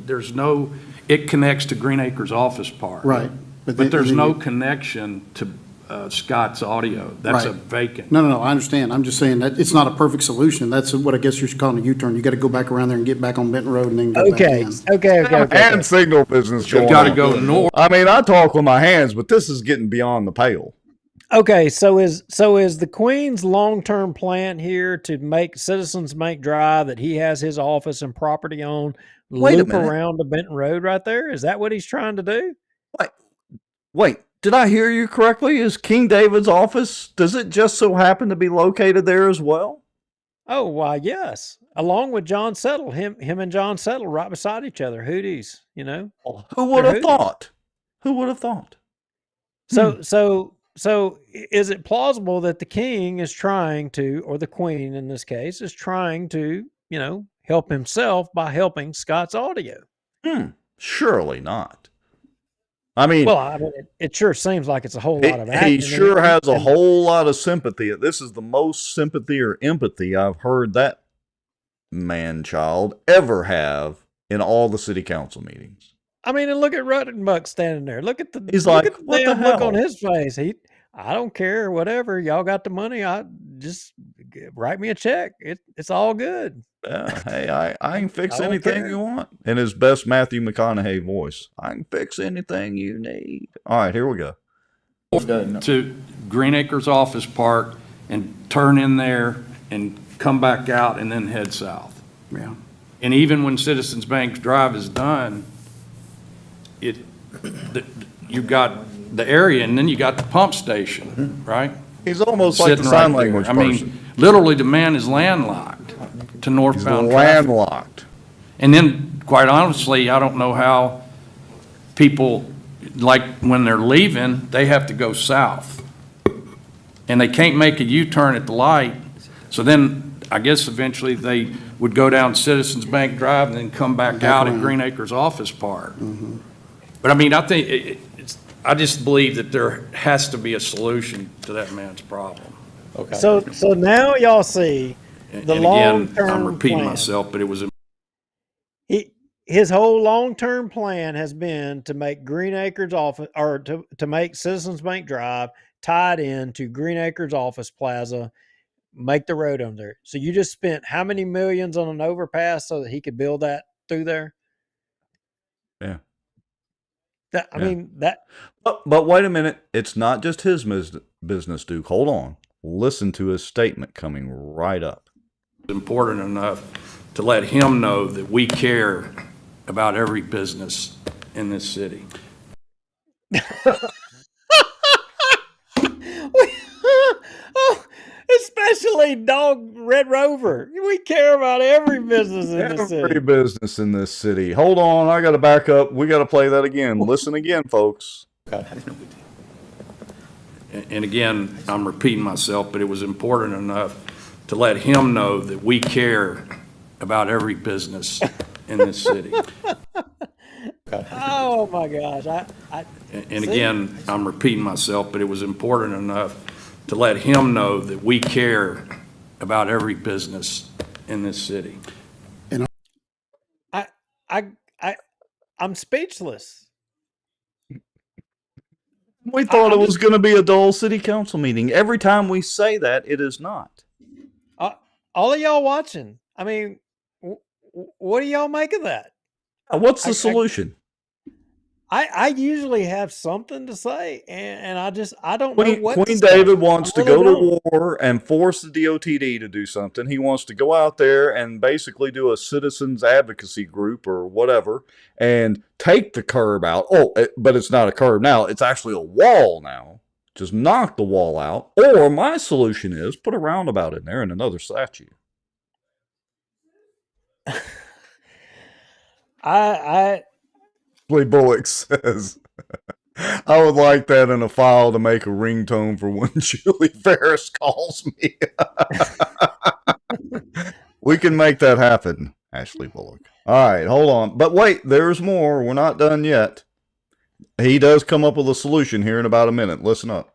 It connects to Green Acres Office Park. Right. But there's no connection to Scott's Audio. That's a vacant. No, I understand. I'm just saying that it's not a perfect solution. That's what I guess you're calling a U-turn. You got to go back around there and get back on Benton Road and then go back in. Okay. And signal business. You got to go north. I mean, I talk with my hands, but this is getting beyond the pale. Okay, so is the Queen's long-term plan here to make Citizens Bank Drive that he has his office and property on loop around the Benton Road right there? Is that what he's trying to do? Wait, did I hear you correctly? Is King David's office, does it just so happen to be located there as well? Oh, why, yes. Along with John Settle, him and John Settle right beside each other. Hooties, you know. Who would have thought? Who would have thought? So is it plausible that the king is trying to, or the queen in this case, is trying to, help himself by helping Scott's audio? Surely not. I mean, it sure seems like it's a whole lot of he acting. sure has a whole lot of sympathy. This is the most sympathy or empathy I've heard that man-child ever have in all the city council meetings. I mean, and look at Ruttenbuck standing there. Look at the what the look on hell? his face. I don't care, whatever. Y'all got the money. I just write me a check. It's all good. Hey, I can fix anything you want. In his best Matthew McConaughey voice, I can fix anything you need. All right, here we go. To Green Acres Office Park and turn in there and come back out and then head south. Yeah. And even when Citizens Bank Drive is done, you've got the area and then you got the pump station, right? He's almost like the sign language person. I mean, literally the man is landlocked to northbound He's traffic. landlocked. And then, quite honestly, I don't know how people, like when they're leaving, they have to go south. And they can't make a U-turn at the light. So then, I guess eventually they would go down Citizens Bank Drive and then come back out at Green Acres Office Park. But I mean, I think, I just believe that there has to be a solution to that man's problem. Okay. So now y'all see the long-term plan. I'm repeating myself, but it was his whole long-term plan has been to make Green Acres Office, or to make Citizens Bank Drive tied in to Green Acres Office Plaza, make the road on there. So you just spent how many millions on an overpass so that he could build that through there? Yeah. I mean, that. But wait a minute. It's not just his business, Duke. Hold on. Listen to his statement coming right up. Important enough to let him know that we care about every business in this city. Especially Dog Red Rover. We care about every business in the city. Every business in this city. Hold on, I got to back up. We got to play that again. Listen again, folks. And again, I'm repeating myself, but it was important enough to let him know that we care about every business in this city. Oh my gosh. And again, I'm repeating myself, but it was important enough to let him know that we care about every business in this city. And I'm speechless. We thought it was going to be a dull city council meeting. Every time we say that, it is not. All of y'all watching, I mean, what do y'all make of that? What's the solution? I usually have something to say, and I don't know what Queen David wants to go to war and force the DOTD to do something. He wants to go out there and basically do a citizens advocacy group or whatever and take the curb out. But it's not a curb now. It's actually a wall now. Just knock the wall out. Or my solution is put a roundabout in there and another statue. Bullock says, I would like that in a file to make a ringtone for when Julie Ferris calls me. We can make that happen, Ashley Bullock. All right, hold on. But wait, there's more. We're not done yet. He does come up with a solution here in about a minute. Listen up.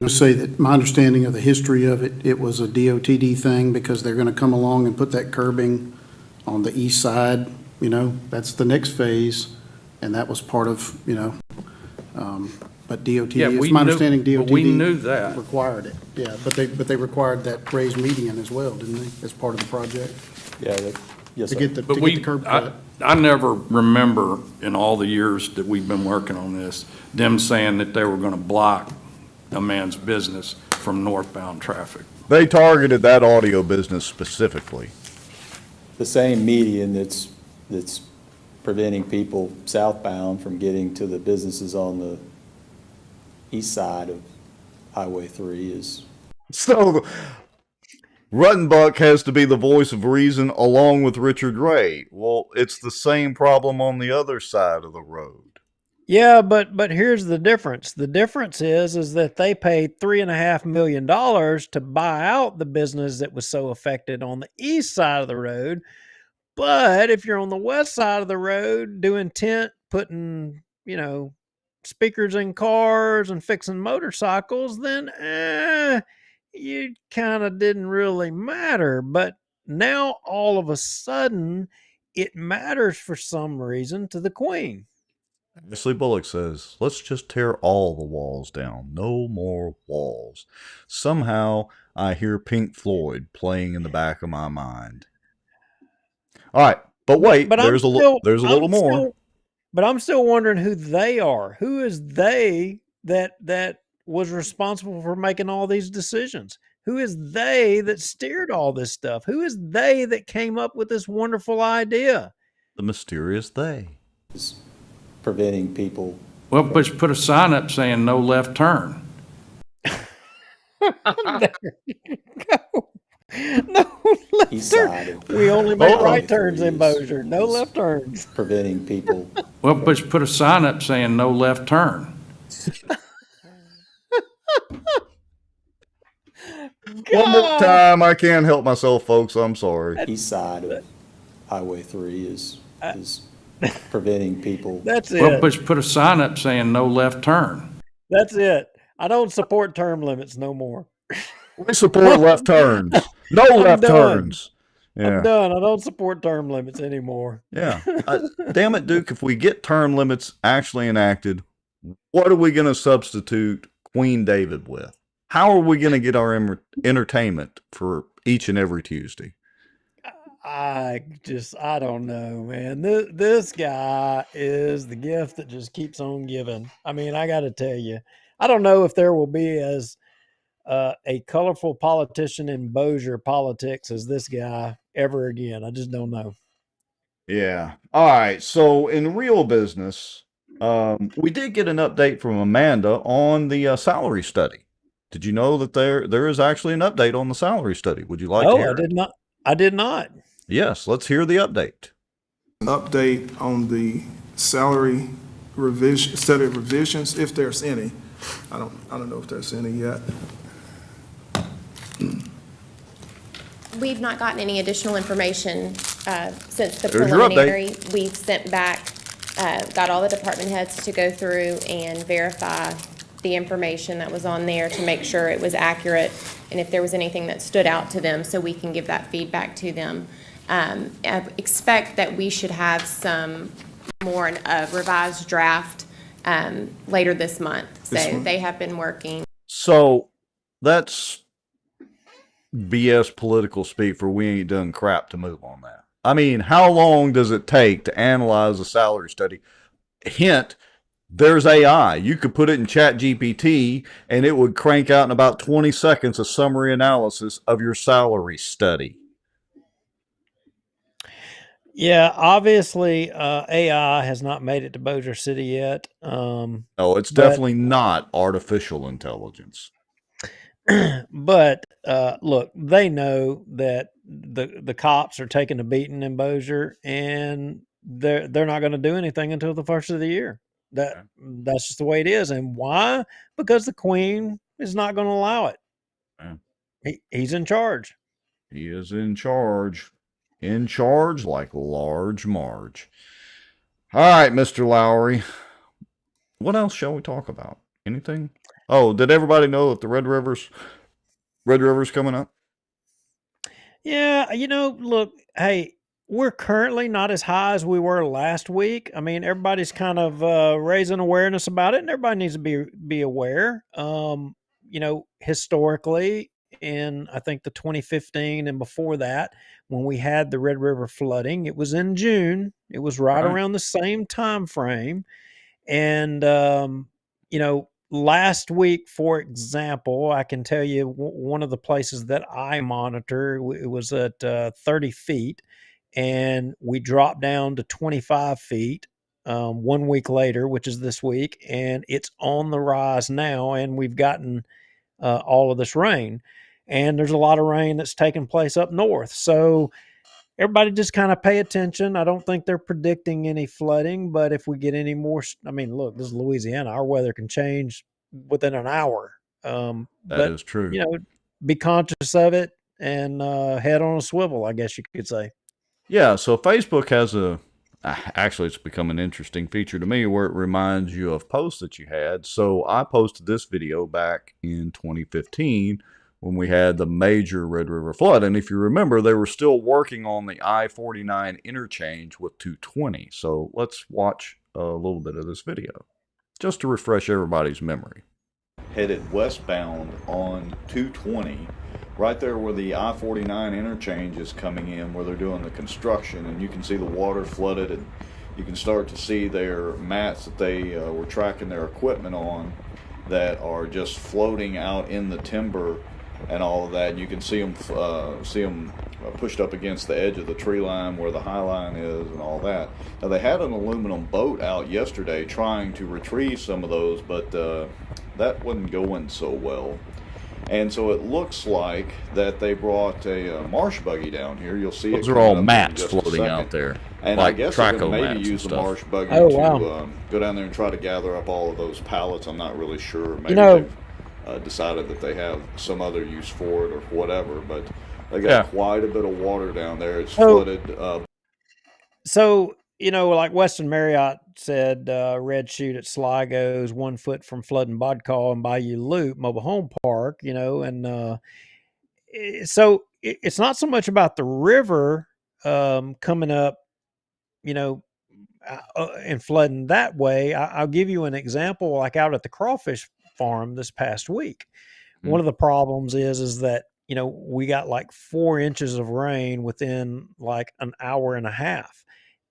I say that my understanding of the history of it, it was a DOTD thing because they're going to come along and put that curbing on the east side. That's the next phase. And that was part of, but DOTD, it's my understanding DOTD. We knew that. Required it. Yeah, but they required that raised median as well, didn't they, as part of the project? Yeah, yes, To sir. get the curb cut. I never remember in all the years that we've been working on this, them saying that they were going to block a man's business from northbound traffic. They targeted that audio business specifically. The same median that's preventing people southbound from getting to the businesses on the east side of Highway 3 is. So Ruttenbuck has to be the voice of reason along with Richard Ray. Well, it's the same problem on the other side of the road. Yeah, but here's the difference. The difference is that they paid $3.5 million to buy out the business that was so affected on the east side of the road. But if you're on the west side of the road doing tent, putting, speakers in cars and fixing motorcycles, then you kind of didn't really matter. But now all of a sudden it matters for some reason to the Queen. Ashley Bullock says, let's just tear all the walls down. No more walls. Somehow I hear Pink Floyd playing in the back of my mind. All right, but wait, there's a little more. But I'm still wondering who they are. Who is they that was responsible for making all these decisions? Who is they that steered all this stuff? Who is they that came up with this wonderful idea? The mysterious they. Preventing people. Well, put a sign up saying no left turn. There you go. No left turn. We only make right turns in Bossier. No left turns. Preventing people. Well, put a sign up saying no left turn. One more time. I can't help myself, folks. I'm sorry. East side of Highway 3 is preventing people. That's it. Well, put a sign up saying no left turn. That's it. I don't support term limits no more. We support left turns. No left turns. Yeah. I'm done. I don't support term limits anymore. Yeah. Damn it, Duke. If we get term limits actually enacted, what are we going to substitute Queen David with? How are we going to get our entertainment for each and every Tuesday? I don't know, man. This guy is the gift that just keeps on giving. I mean, I got to tell you, I don't know if there will be as a colorful politician in Bossier politics as this guy ever again. I just don't know. Yeah. All right. So in real business, we did get an update from Amanda on the salary study. Did you know that there is actually an update on the salary study? Would you like to hear I did not. I did not. Yes, let's hear the update. An update on the salary revision, study revisions, if there's any. I don't know if there's any yet. We've not gotten any additional information since the There's your preliminary. We've sent back, got all the department heads to go through and verify the information that was on there to make sure it was accurate and if there was anything that stood out to them so we can give that feedback to them. I expect that we should have some more revised draft later this month. So they have been working. So that's BS political speak for we ain't done crap to move on that. I mean, how long does it take to analyze a salary study? Hint, there's AI. You could put it in ChatGPT and it would crank out in about 20 seconds a summary analysis of your salary study. Yeah, obviously AI has not made it to Bossier City yet. No, it's definitely not artificial intelligence. But look, they know that the cops are taking a beating in Bossier, and they're not going to do anything until the first of the year. That's just the way it is. And why? Because the Queen is not going to allow it. Yeah. He's in charge. He is in charge. In charge like Large Marge. All right, Mr. Lowry. What else shall we talk about? Anything? Oh, did everybody know that the Red River's coming up? Yeah, look, hey, we're currently not as high as we were last week. I mean, everybody's kind of raising awareness about it, and everybody needs to be aware. Historically, in I think the 2015 and before that, when we had the Red River flooding, it was in June. It was right around the same time frame, and last week, for example, I can tell you one of the places that I monitor, it was at 30 feet, and we dropped down to 25 feet 1 week later, which is this week, and it's on the rise now, and we've gotten all of this rain. And there's a lot of rain that's taking place up north. So everybody just kind of pay attention. I don't think they're predicting any flooding, but if we get any more, I mean, look, this is Louisiana. Our weather can change within an hour. That is true. You know, be conscious of it and head on a swivel, I guess you could say. Yeah, so Facebook has actually, it's become an interesting feature to me where it reminds you of posts that you had. So I posted this video back in 2015 when we had the major Red River flood. And if you remember, they were still working on the I-49 interchange with 220. So let's watch a little bit of this video just to refresh everybody's memory. Headed westbound on 220, right there where the I-49 interchange is coming in, where they're doing the construction, and you can see the water flooded, and you can start to see their mats that they were tracking their equipment on that are just floating out in the timber and all of that. And you can see them pushed up against the edge of the tree line where the high line is and all that. Now, they had an aluminum boat out yesterday trying to retrieve some of those, but that wasn't going so well. And so it looks like that they brought a marsh buggy down here. You'll see those it are all in mats just a floating second. out there, and like I guess Traco they're going to mats maybe use and the stuff. marsh buggy Oh, to go down there and try to gather up all of those pallets. I'm not really sure. Maybe You know, they've decided that they have some other use for it or whatever. But they got Yeah. quite a bit of water down there. It's So- flooded. So, you know, like Weston Marriott said, red shoot at Sligo's 1 foot from flood and Bodcall and Bayou Loop Mobile Home Park, you know, and so it's not so much about the river coming up, you know, and flooding that way. I'll give you an example, like out at the crawfish farm this past week. One of the problems is that, you know, we got like 4 inches of rain within like an hour and a half.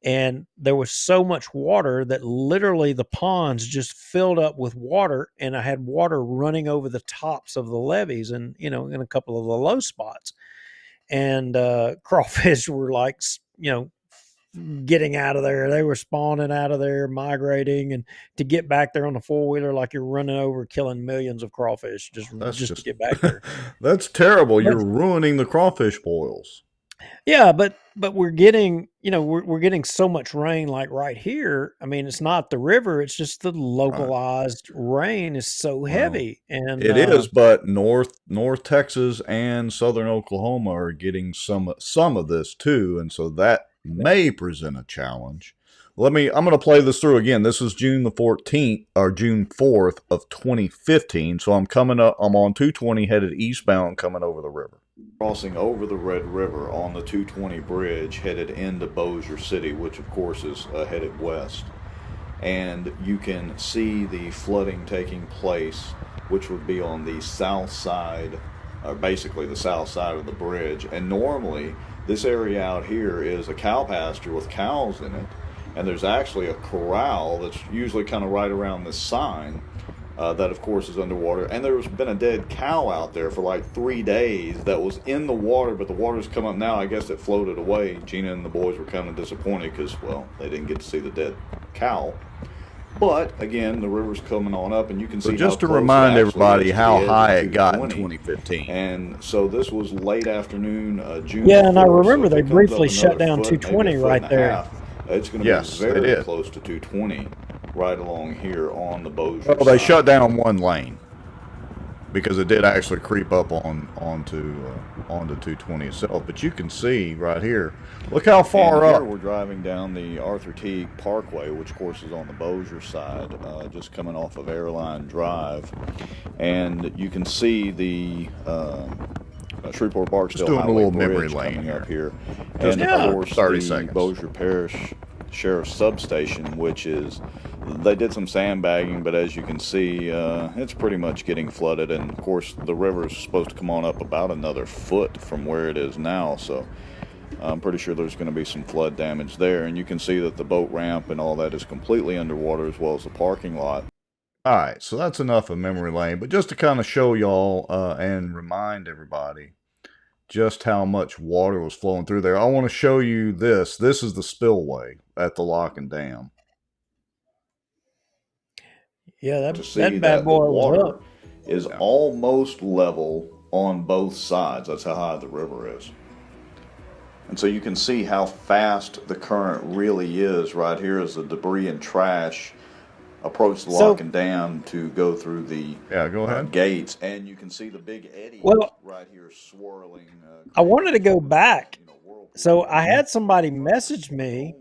And there was so much water that literally the ponds just filled up with water, and I had water running over the tops of the levees and, you know, in a couple of the low spots. And crawfish were like, you know, getting out of there. They were spawning out of there, migrating, and to get back there on the four-wheeler like you're running over, killing millions of crawfish just to get back there. That's terrible. You're ruining the crawfish boils. Yeah, but we're getting, you know, we're getting so much rain like right here. I mean, it's not the river, it's just the localized rain is so heavy. And It is, but North Texas and Southern Oklahoma are getting some of this too, and so that may present a challenge. I'm going to play this through again. This is June the 14th or June 4th of 2015. So I'm on 220 headed eastbound coming over the river. Crossing over the Red River on the 220 bridge headed into Bossier City, which of course is headed west. And you can see the flooding taking place, which would be on the south side, or basically the south side of the bridge. And normally this area out here is a cow pasture with cows in it. And there's actually a corral that's usually kind of right around this sign that, of course, is underwater. And there's been a dead cow out there for like 3 days that was in the water, but the water's come up now. I guess it floated away. Gina and the boys were kind of disappointed because, well, they didn't get to see the dead cow. But, again, the river's coming on up, and you can see just to how close remind it actually everybody is to how the edge high of it got in 220. 2015. And so this was late afternoon, June yeah, and I 4th, remember so they if it comes briefly up shut another down foot, maybe 220 a foot right and a there. half, it's going to Yes, be they very did. close to 220 right along here on the Bossier Well, they side. shut down one lane because it did actually creep up onto 220 itself. But you can see right here, look how far And up. here we're driving down the Arthur Teague Parkway, which of course is on the Bossier side, just coming off of Airline Drive. And you can see the Shreveport Barksdale doing a Highway little memory Bridge lane coming up here. Just And about of course 30 the seconds. Bossier Parish Sheriff's Substation, which is, they did some sandbagging, but as you can see, it's pretty much getting flooded. And of course the river is supposed to come on up about another foot from where it is now, so I'm pretty sure there's going to be some flood damage there. And you can see that the boat ramp and all that is completely underwater, as well as the parking lot. All right, so that's enough of memory lane. But just to kind of show y'all and remind everybody just how much water was flowing through there, I want to show you this. This is the spillway at the lock and dam. Yeah, To that see bad that boy the was water up. is almost level on both sides. That's how high the river is. And so you can see how fast the current really is right here as the debris and trash approach the lock and dam to go through the gates. And you can see the big eddy right here swirling. I wanted to go back. So I had somebody message me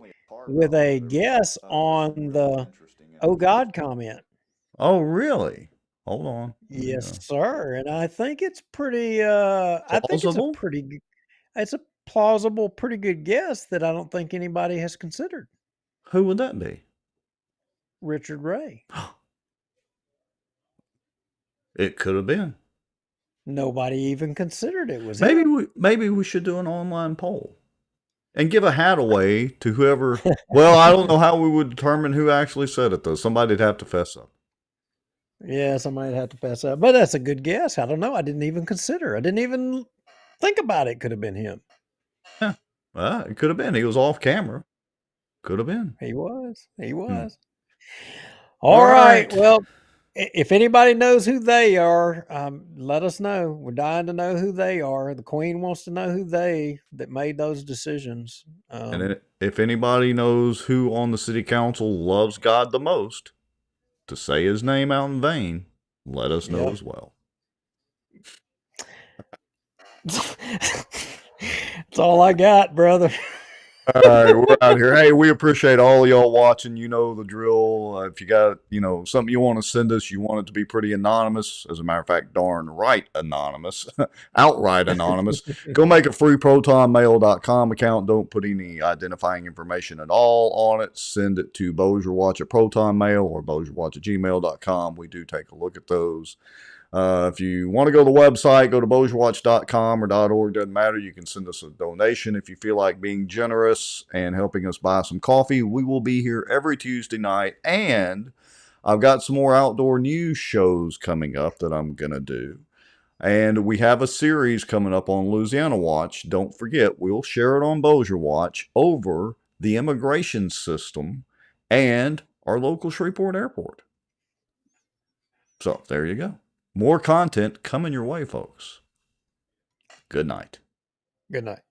with a guess on the "Oh God" comment. Oh, really? Hold on. Yes, sir. And I think it's pretty. I think it's a Plausible? it's a plausible, pretty good guess that I don't think anybody has considered. Who would that be? Richard Ray. It could have been. Nobody even considered it was maybe we should do an online poll and give a hat away to whoever. Well, I don't know how we would determine who actually said it though. Somebody'd have to fess up. Yeah, somebody'd have to fess up. But that's a good guess. I don't know. I didn't even consider. I didn't even think about it. Could have been him. Yeah. Well, it could have been. He was off camera. Could have been. He was. He was. All right. Well, if anybody knows who they are, let us know. We're dying to know who they are. The Queen wants to know who that made those decisions. And if anybody knows who on the city council loves God the most, to say his name out in vain, let us know as well. That's all I got, brother. All right, we're out here. Hey, we appreciate all of y'all watching. You know the drill. If you got, something you want to send us, you want it to be pretty anonymous. As a matter of fact, darn right anonymous. Outright anonymous. Go make a free protonmail.com account. Don't put any identifying information at all on it. Send it to bossierwatch at protonmail or bossierwatch@gmail.com. We do take a look at those. If you want to go to the website, go to bossierwatch.com or .org, doesn't matter. You can send us a donation if you feel like being generous and helping us buy some coffee. We will be here every Tuesday night, and I've got some more outdoor news shows coming up that I'm going to do. And we have a series coming up on Louisiana Watch. Don't forget, we'll share it on Bossier Watch over the immigration system and our local Shreveport airport. So there you go. More content coming your way, folks. Good night. Good night.